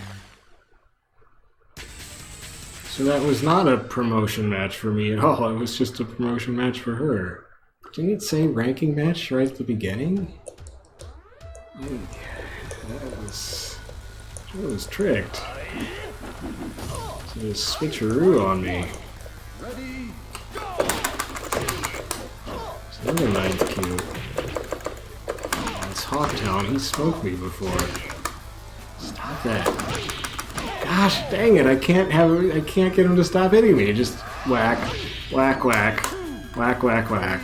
So that was not a promotion match for me at all. It was just a promotion match for her. Didn't it say ranking match right at the beginning? That was tricked. So this switcheroo on me. Ready, go! It's another ninth Q. Oh, it's Hawktown. He smoked me before. Stop that. Gosh dang it, I can't get him to stop hitting me. Just whack, whack, whack, whack, whack, whack.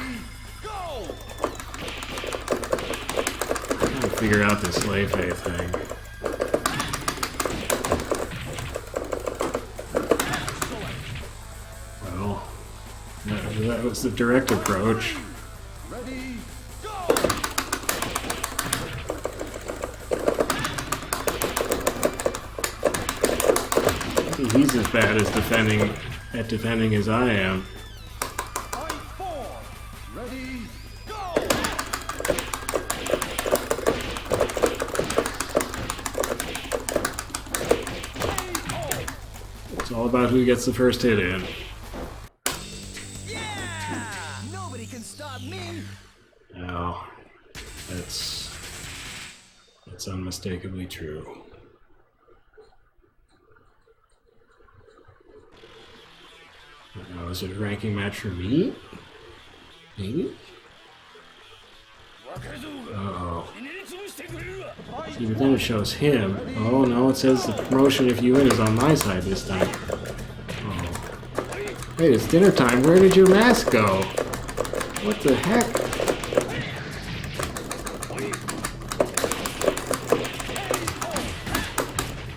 I'm trying to figure out this Leifei thing. Well, that was the direct approach. Ready, go! He's as bad as defending as I am. Fight four! Ready, go! It's all about who gets the first hit in. Yeah! Nobody can stop me! Now, that's unmistakably true. Now, is it a ranking match for me? Maybe? Uh-oh. See, but then it shows him. Oh no, it says the promotion if you win is on my side this time. Oh. Wait, it's dinner time. Where did your mask go? What the heck?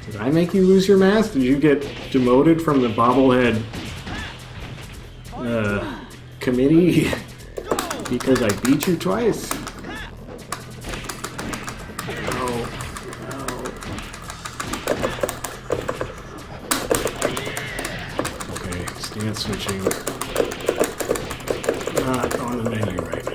Did I make you lose your mask? Did you get demoted from the bobblehead committee because I beat you twice? Oh, no. Okay, stance switching. Not on the menu right now.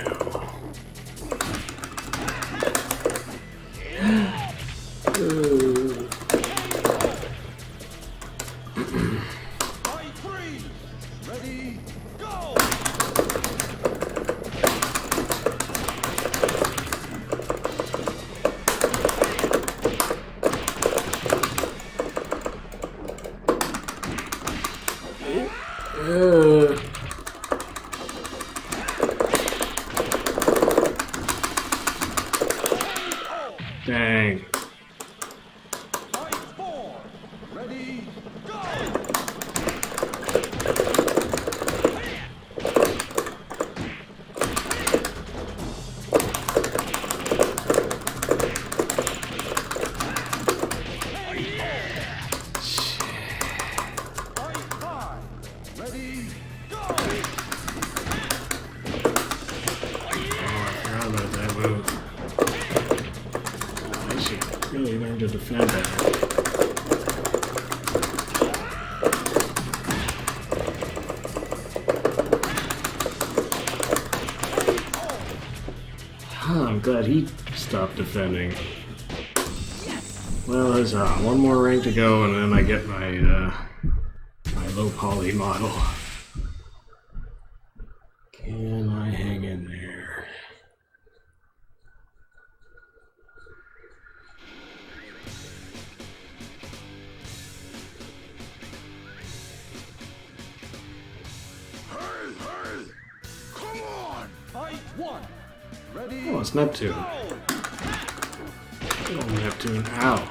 Fight three! Ready, go! defend better. I'm glad he stopped defending. Well, there's one more rank to go, and then I get my my low poly model. Can I hang in there? Hey! Come on! Fight one! Ready? Oh, it's Neptune. Oh, Neptune, ow.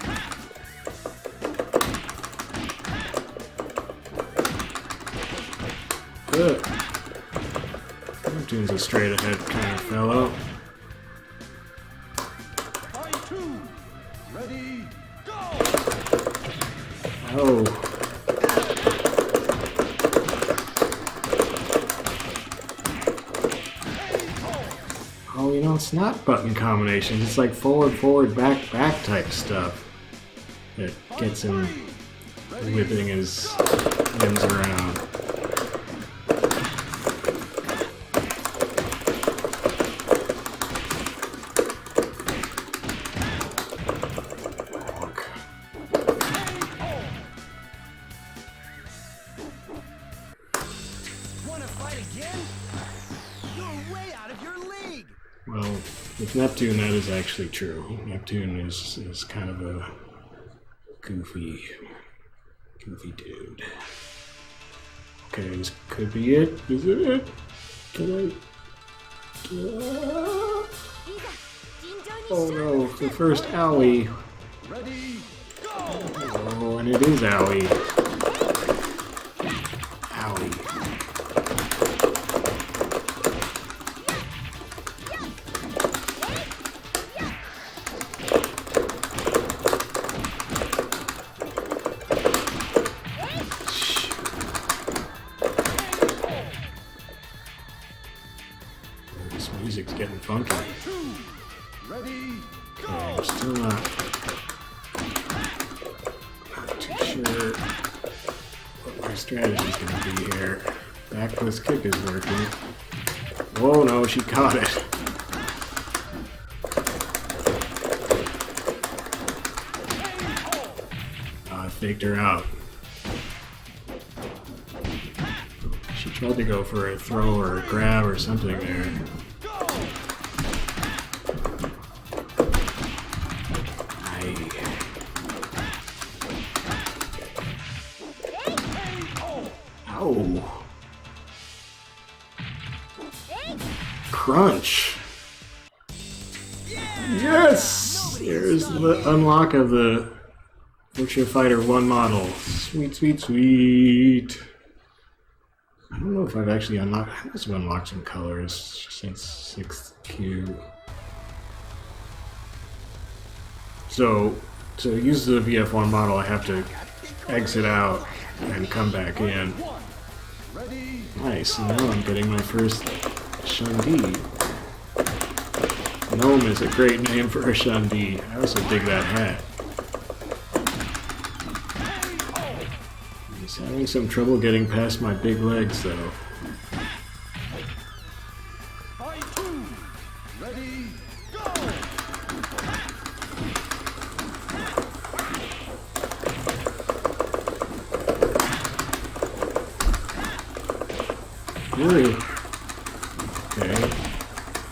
Good. Neptune's a straight ahead kind of fellow. Fight two! Ready? Go! Oh. Oh, you know, it's not button combinations. It's like forward, forward, back, back type stuff that gets him whipping his limbs around. Wanna fight again? You're way out of your league! Well, with Neptune, that is actually true. Neptune is kind of a goofy dude. Okay, this could be it. Is it it? Can I? Oh no, the first owie. Ready? Go! Oh, and it is owie. Owie. This music's getting funky. Ready? Okay, I'm still not too sure what my strategy's gonna be here. Back twist kick is working. Oh no, she caught it. I faked her out. She tried to go for a throw or a grab or something there. Ow. Crunch. Yes! There's the unlock of the Virtua Fighter 1 model. Sweet, sweet, sweet. I don't know if I've actually unlocked. I must have unlocked some colors since 6th Q. So, to use the VF1 model, I have to exit out and come back in. Nice, now I'm getting my first Shundi. Gnome is a great name for a Shundi. I also dig that hat. He's having some trouble getting past my big legs, though. Fight two! Ready? Go! Really? Okay.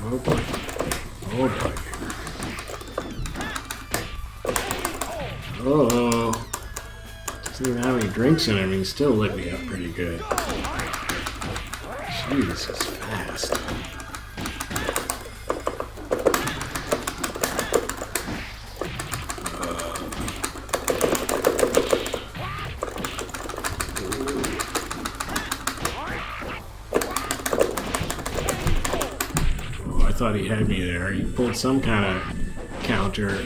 Oh boy. Oh boy. Oh. Doesn't even have any drinks in him. He still lit me up pretty good. Jeez, it's fast. I thought he had me there. He pulled some kind of counter.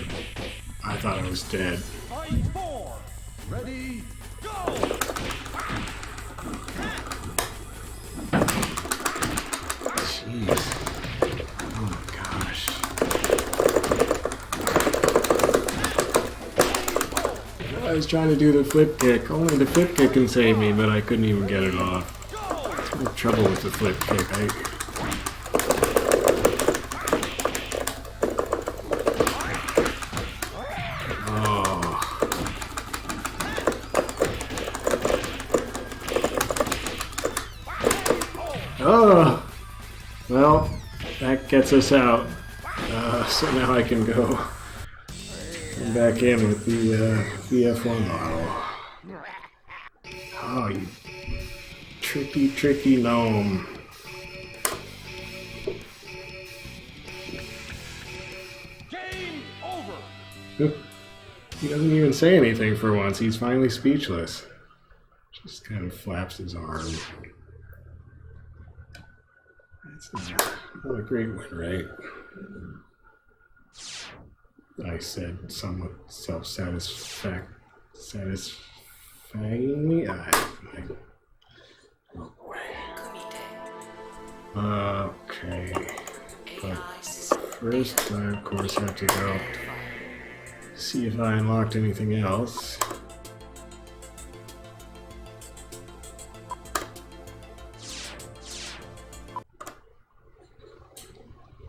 I thought I was dead. Fight four! Ready? Go! Jeez. Oh my gosh. was trying to do the flip kick. Only the flip kick can save me, but I couldn't even get it off. I have trouble with the flip kick. Oh, well, that gets us out. So now I can go back in with the VF1 model. Oh, you tricky gnome. Game over. He doesn't even say anything for once. He's finally speechless. Just kind of flaps his arm. That's not a great win, right? I said somewhat satisfyingly. Oh boy. Okay. But first, I of course have to go see if I unlocked anything else.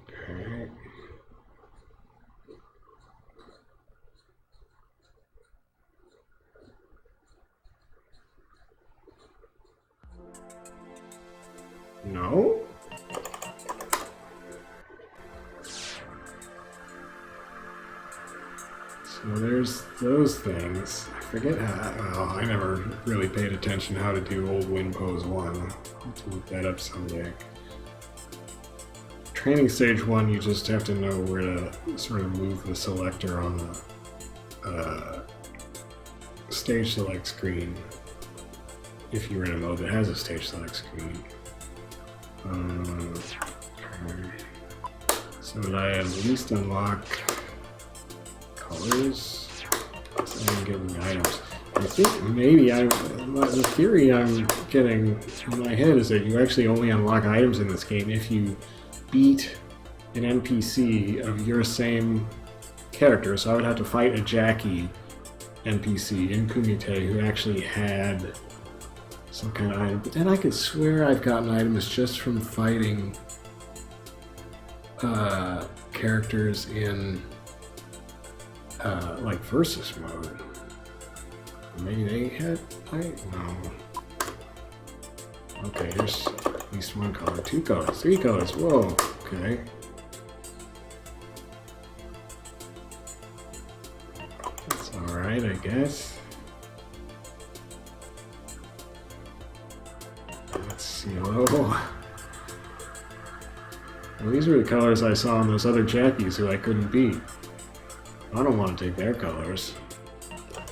Okay. No? So there's those things. I forget how, well, I never really paid attention how to do old Win Pose 1. I'll have to look that up someday. Training stage 1, you just have to know where to sort of move the selector on the stage select screen. If you're in a mode that has a stage select screen. So that I at least unlock colors, so I can get any items. I think maybe the theory I'm getting in my head is that you actually only unlock items in this game if you beat an NPC of your same character. So I would have to fight a Jacky NPC in Kumite who actually had some kind of item. But then I could swear I've gotten items just from fighting characters in like versus mode. Maybe they had no. Okay, there's at least one color, 2 colors, 3 colors. Whoa, okay. That's alright, I guess. Let's see, hello. Well, these are the colors I saw in those other Jackies who I couldn't beat. I don't want to take their colors.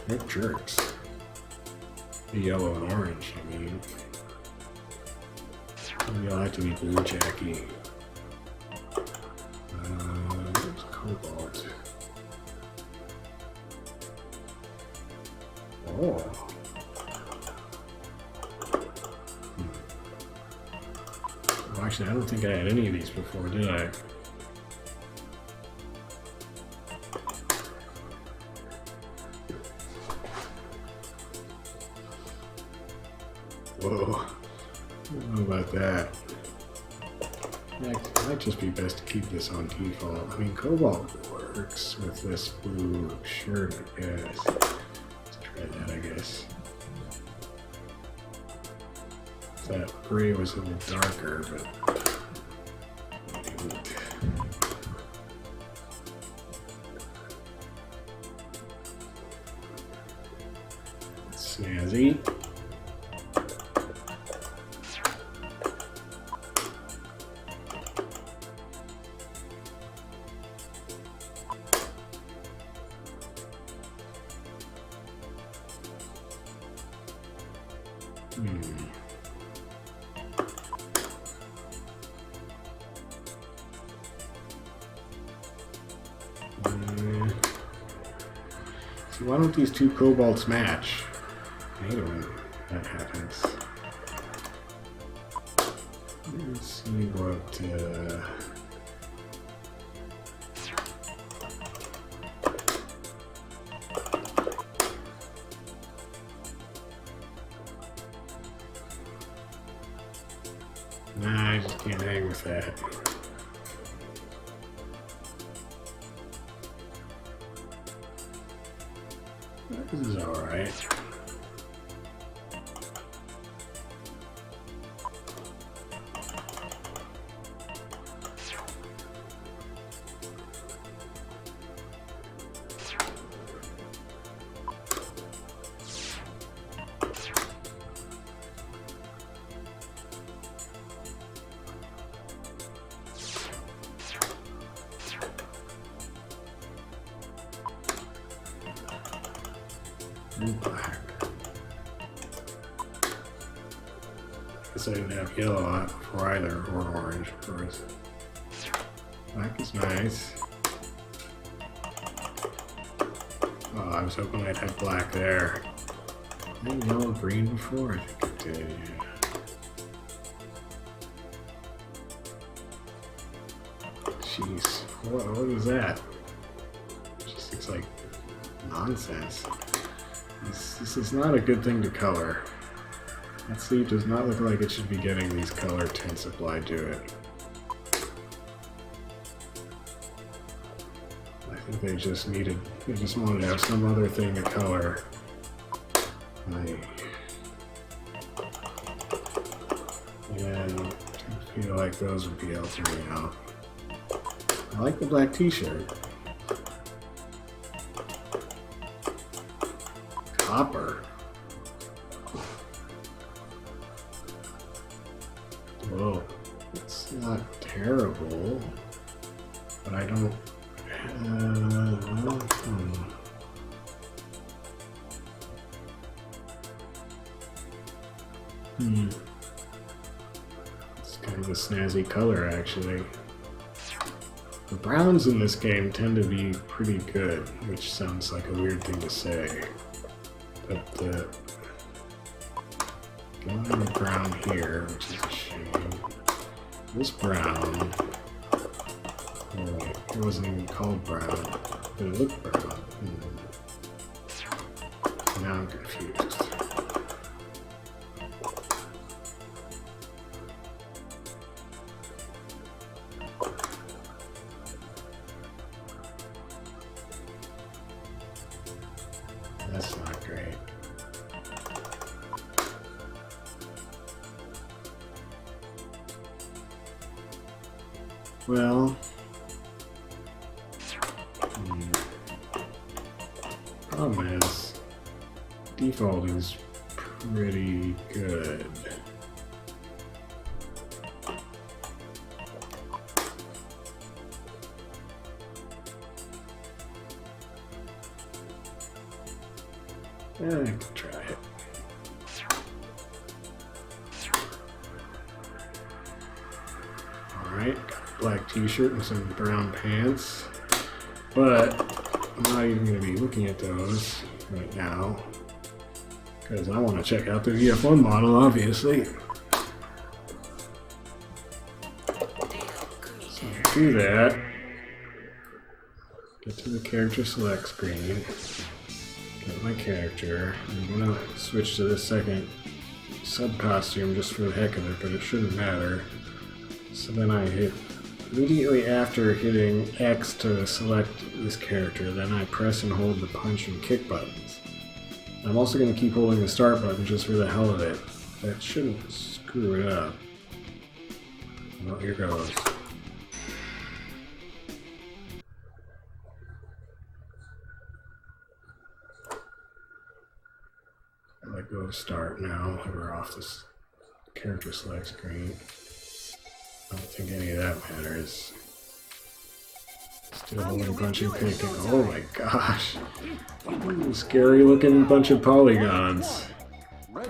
They're jerks. The yellow and orange, I mean. Maybe I'll have to be blue Jacky. There's cobalt. Oh. Well, actually, I don't think I had any of these before, did I? Whoa. I don't know about that. It might just be best to keep this on default. I mean, cobalt works with this blue shirt, I guess. Let's try that, I guess. That gray was a little darker, but snazzy. So why don't these 2 cobalts match? I hate it when that happens. Let's see what Nah, I just can't hang with that. This is alright. Black. Guess I didn't have yellow for either, or orange, of course. Black is nice. Oh, I was hoping I'd have black there. I had yellow green before, I think it did, yeah. Jeez, what is that? It just looks like nonsense. This is not a good thing to color. That sleeve does not look like it should be getting these color tints applied to it. I think they just wanted to have some other thing to color. And I feel like those would be helping me out. I like the black t-shirt. Copper. Whoa, it's not terrible, but I don't. It's kind of a snazzy color, actually. The browns in this game tend to be pretty good, which sounds like a weird thing to say. But going on the brown here, which is a shame. This brown, oh wait, it wasn't even called brown, but it looked brown. Now I'm confused. That's not great. Well, problem is, default is pretty good. I can try it. Alright, got a black t-shirt and some brown pants. But I'm not even going to be looking at those right now. Because I want to check out the VF1 model, obviously. So do that. Get to the character select screen. Get my character. I'm going to switch to the second sub-costume just for the heck of it, but it shouldn't matter. So then I hit, immediately after hitting X to select this character, then I press and hold the punch and kick buttons. I'm also going to keep holding the start button just for the hell of it. That shouldn't screw it up. Well, here goes. Let go of start now. We're off this character select screen. I don't think any of that matters. Still holding punch and kick. Oh my gosh. Ooh, scary looking bunch of polygons.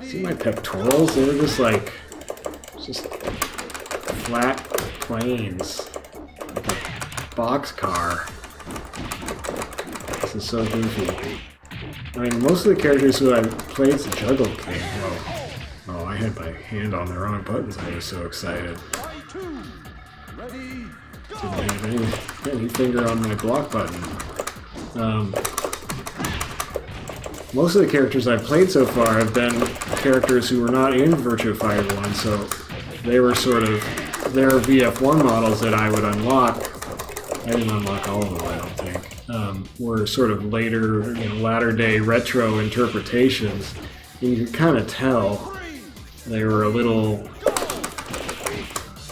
See my pectorals? They're just flat planes. Like a box car. This is so goofy. I mean, most of the characters who I played the juggle game. Oh, I had my hand on the wrong buttons. I was so excited. Didn't have any finger on my block button. Most of the characters I've played so far have been characters who were not in Virtua Fighter 1, so they were sort of their VF1 models that I would unlock. I didn't unlock all of them, I don't think. Were sort of later, latter day retro interpretations. And you could kind of tell they were a little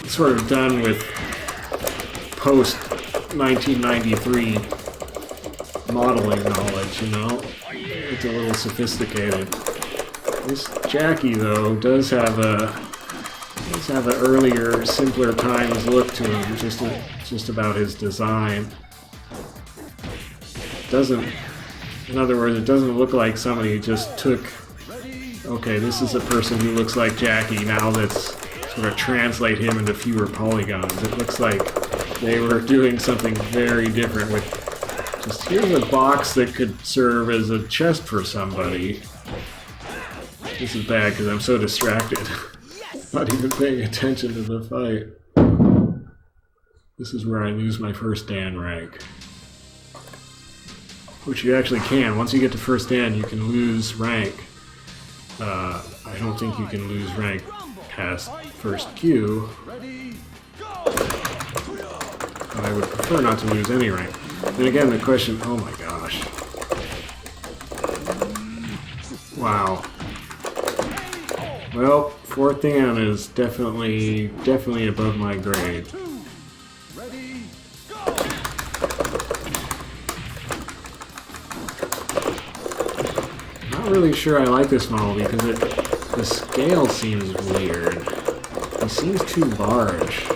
sort of done with post 1993 modeling knowledge, It's a little sophisticated. This Jacky, though, does have an earlier, simpler times look to him, just about his design. In other words, it doesn't look like somebody just took, okay, this is a person who looks like Jacky, now let's sort of translate him into fewer polygons. It looks like they were doing something very different with just, here's a box that could serve as a chest for somebody. This is bad because I'm so distracted. Not even paying attention to the fight. This is where I lose my first Dan rank. Which you actually can. Once you get to first Dan, you can lose rank. I don't think you can lose rank past first Q. But I would prefer not to lose any rank. And again, the question, oh my gosh. Wow. Well, fourth Dan is definitely above my grade. Not really sure I like this model because the scale seems weird. It seems too large.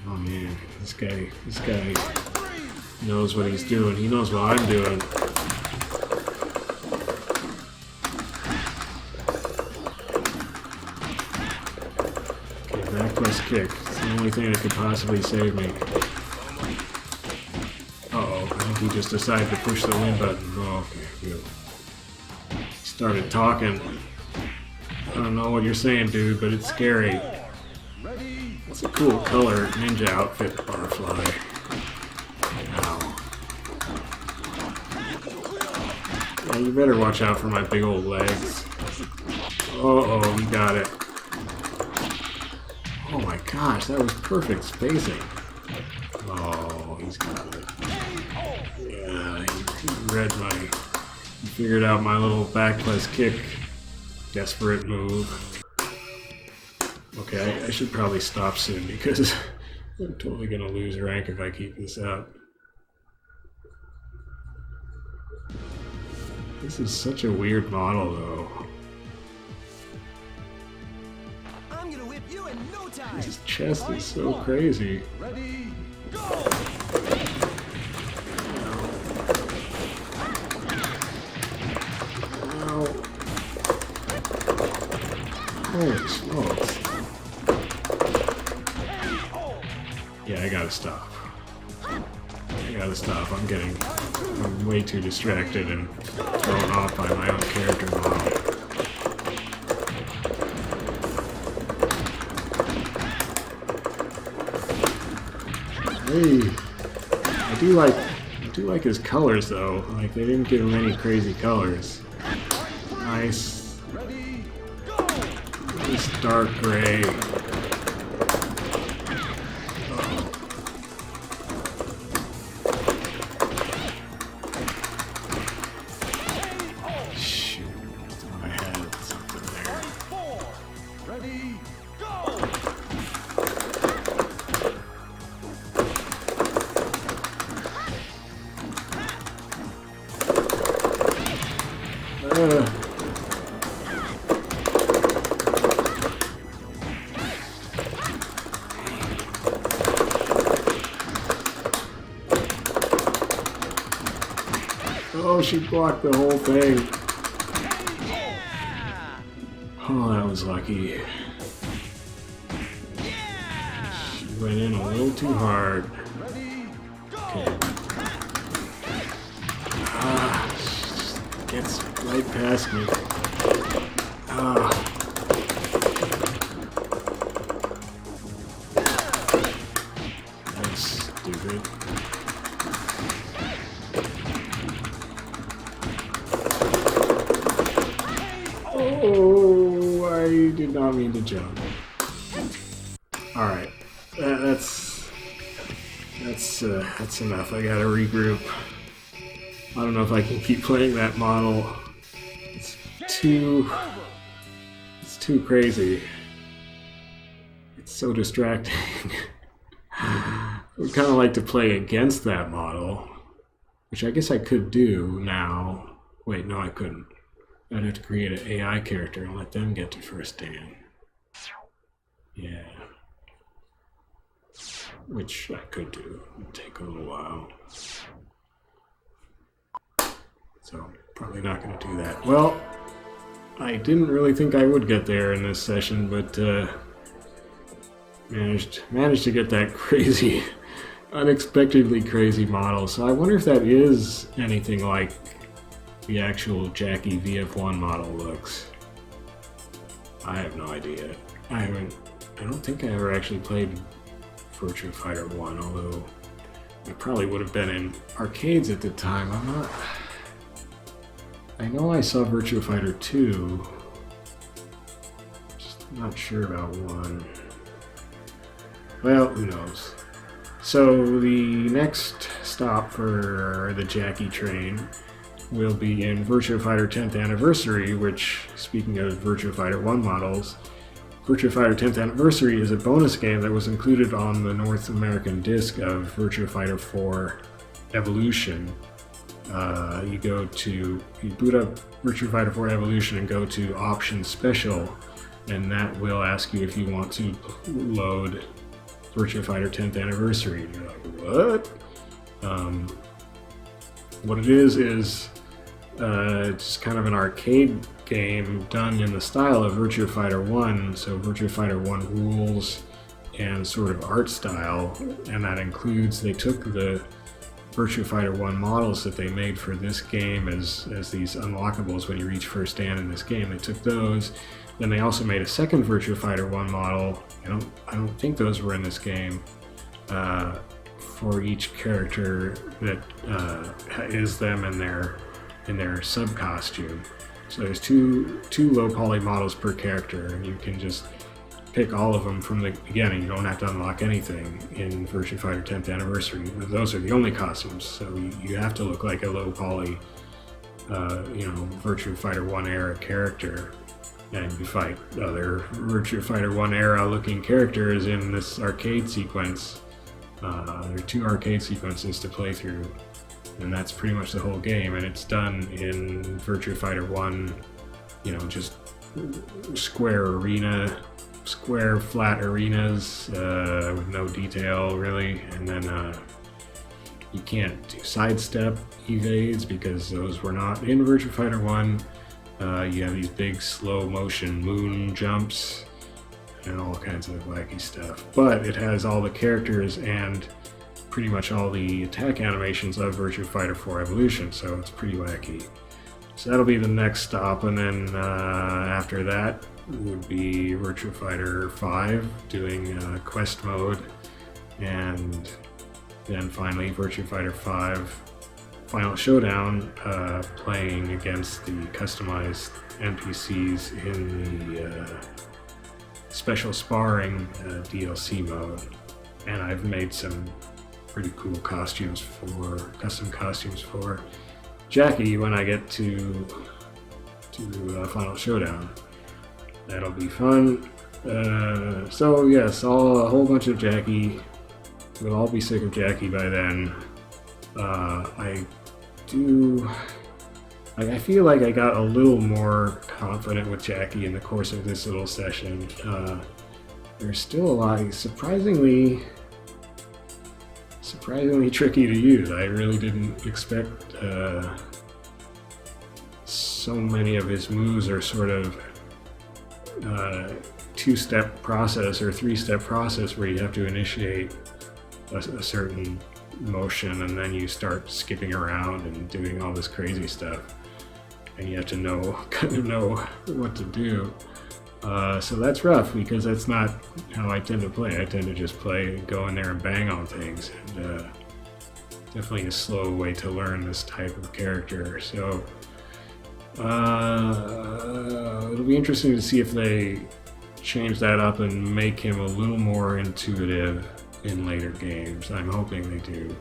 Oh man, this guy knows what he's doing. He knows what I'm doing. Back plus kick. It's the only thing that could possibly save me. Uh-oh, I think he just decided to push the win button. Oh, okay, good. He started talking. I don't know what you're saying, dude, but it's scary. It's a cool color ninja outfit, Barfly. Ow. Yeah, you better watch out for my big old legs. Uh-oh, you got it. Oh my gosh, that was perfect spacing. Oh, he's got it. Yeah, he read he figured out my little back plus kick desperate move. Okay, I should probably stop soon because I'm totally gonna lose rank if I keep this up. This is such a weird model though. His chest is so crazy. Ready, go! Ow. Holy smokes. Yeah, I gotta stop. I'm way too distracted and thrown off by my own character model. Hey, I do like his colors though. Like they didn't give him any crazy colors. Nice. This dark gray. Shoot, I had something there. Ready, go! Oh, she blocked the whole thing. Oh, that was lucky. She went in a little too hard. Okay. She gets right past me. That's stupid. not mean to jump. Alright, that's enough. I gotta regroup. I don't know if I can keep playing that model. It's too crazy. It's so distracting. I would kind of like to play against that model, which I guess I could do now. Wait, no, I couldn't. I'd have to create an AI character and let them get to first stand. Yeah. Which I could do. It'd take a little while. So, probably not going to do that. Well, I didn't really think I would get there in this session, but managed to get that crazy, unexpectedly crazy model. So I wonder if that is anything like the actual Jacky VF1 model looks. I have no idea. I don't think I ever actually played Virtua Fighter 1, although I probably would have been in arcades at the time. I know I saw Virtua Fighter 2. Just not sure about 1. Well, who knows. So the next stop for the Jacky train will be in Virtua Fighter 10th Anniversary, which, speaking of Virtua Fighter 1 models, Virtua Fighter 10th Anniversary is a bonus game that was included on the North American disc of Virtua Fighter 4 Evolution. You boot up Virtua Fighter 4 Evolution and go to Option Special, and that will ask you if you want to load Virtua Fighter 10th Anniversary. And you're like, what? What it is it's kind of an arcade game done in the style of Virtua Fighter 1, so Virtua Fighter 1 rules and sort of art style, and that includes, they took the Virtua Fighter 1 models that they made for this game as these unlockables when you reach first stand in this game. They took those. Then they also made a second Virtua Fighter 1 model. I don't think those were in this game. For each character that is them in their sub costume. So there's two low poly models per character, and you can just pick all of them from the beginning. You don't have to unlock anything in Virtua Fighter 10th Anniversary. Those are the only costumes, so you have to look like a low poly, Virtua Fighter 1 era character, and you fight other Virtua Fighter 1 era looking characters in this arcade sequence. There are 2 arcade sequences to play through, and that's pretty much the whole game, and it's done in Virtua Fighter 1, just square flat arenas with no detail really, and then you can't do sidestep evades because those were not in Virtua Fighter 1. You have these big slow motion moon jumps and all kinds of wacky stuff, but it has all the characters and pretty much all the attack animations of Virtua Fighter 4 Evolution, so it's pretty wacky. So that'll be the next stop, and then after that would be Virtua Fighter 5 doing quest mode, and then finally Virtua Fighter 5 Final Showdown, playing against the customized NPCs in the special sparring DLC mode. And I've made some pretty cool custom costumes for Jacky when I get to Final Showdown. That'll be fun. So yes, a whole bunch of Jacky. We'll all be sick of Jacky by then. I feel like I got a little more confident with Jacky in the course of this little session. There's still a lot, surprisingly tricky to use. I really didn't expect so many of his moves are sort of two-step process or three-step process where you have to initiate a certain motion and then you start skipping around and doing all this crazy stuff, and you have to know what to do. So that's rough because that's not how I tend to play. I tend to just go in there and bang on things, and definitely a slow way to learn this type of character. So it'll be interesting to see if they change that up and make him a little more intuitive in later games. I'm hoping they do.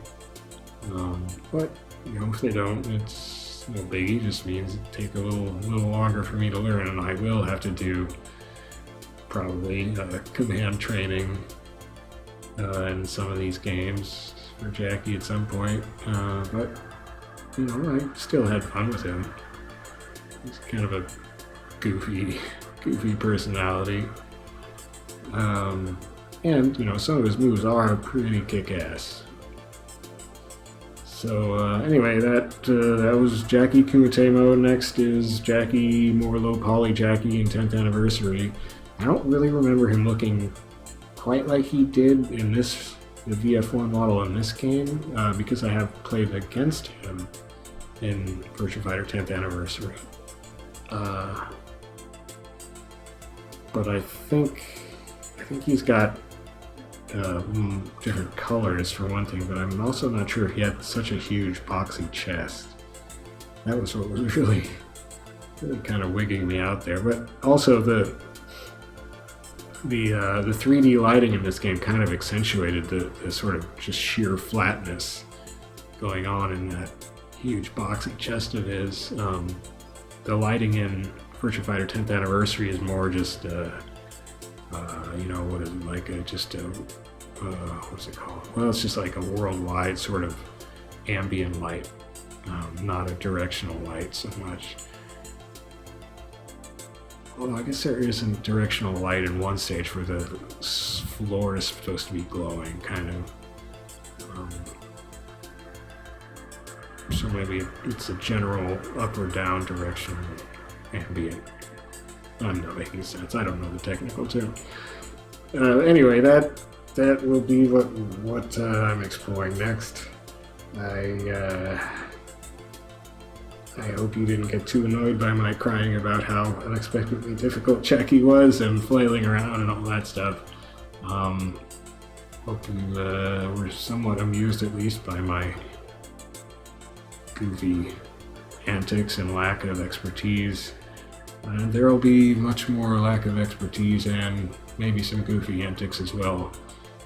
But you know, if they don't, it's no biggie. Just means it take a little longer for me to learn, and I will have to do probably command training in some of these games for Jacky at some point. But you know, I still had fun with him. He's kind of a goofy personality. And you know, some of his moves are pretty kick-ass. So anyway, that was Jacky Kumite mode. Next is Jacky, more low poly Jacky in 10th anniversary. I don't really remember him looking quite like he did in the VF1 model in this game, because I have played against him in Virtua Fighter 10th anniversary. But I think he's got different colors for one thing, but I'm also not sure if he had such a huge boxy chest. That was what was really kind of wigging me out there. But also the 3D lighting in this game kind of accentuated the sort of just sheer flatness going on in that huge boxy chest of his. The lighting in Virtua Fighter 10th Anniversary is more just, you know, what is it, like what's it called? Well, it's just like a worldwide sort of ambient light, not a directional light so much. Well, I guess there isn't directional light in one stage where the floor is supposed to be glowing, kind of. So maybe it's a general up or down direction ambient. I'm not making sense. I don't know the technical term. Anyway, that will be what I'm exploring next. I hope you didn't get too annoyed by my crying about how unexpectedly difficult Jacky was and flailing around and all that stuff. Hope you were somewhat amused at least by my goofy antics and lack of expertise. And there will be much more lack of expertise and maybe some goofy antics as well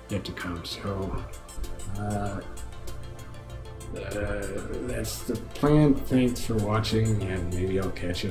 yet to come. So that's the plan. Thanks for watching, and maybe I'll catch you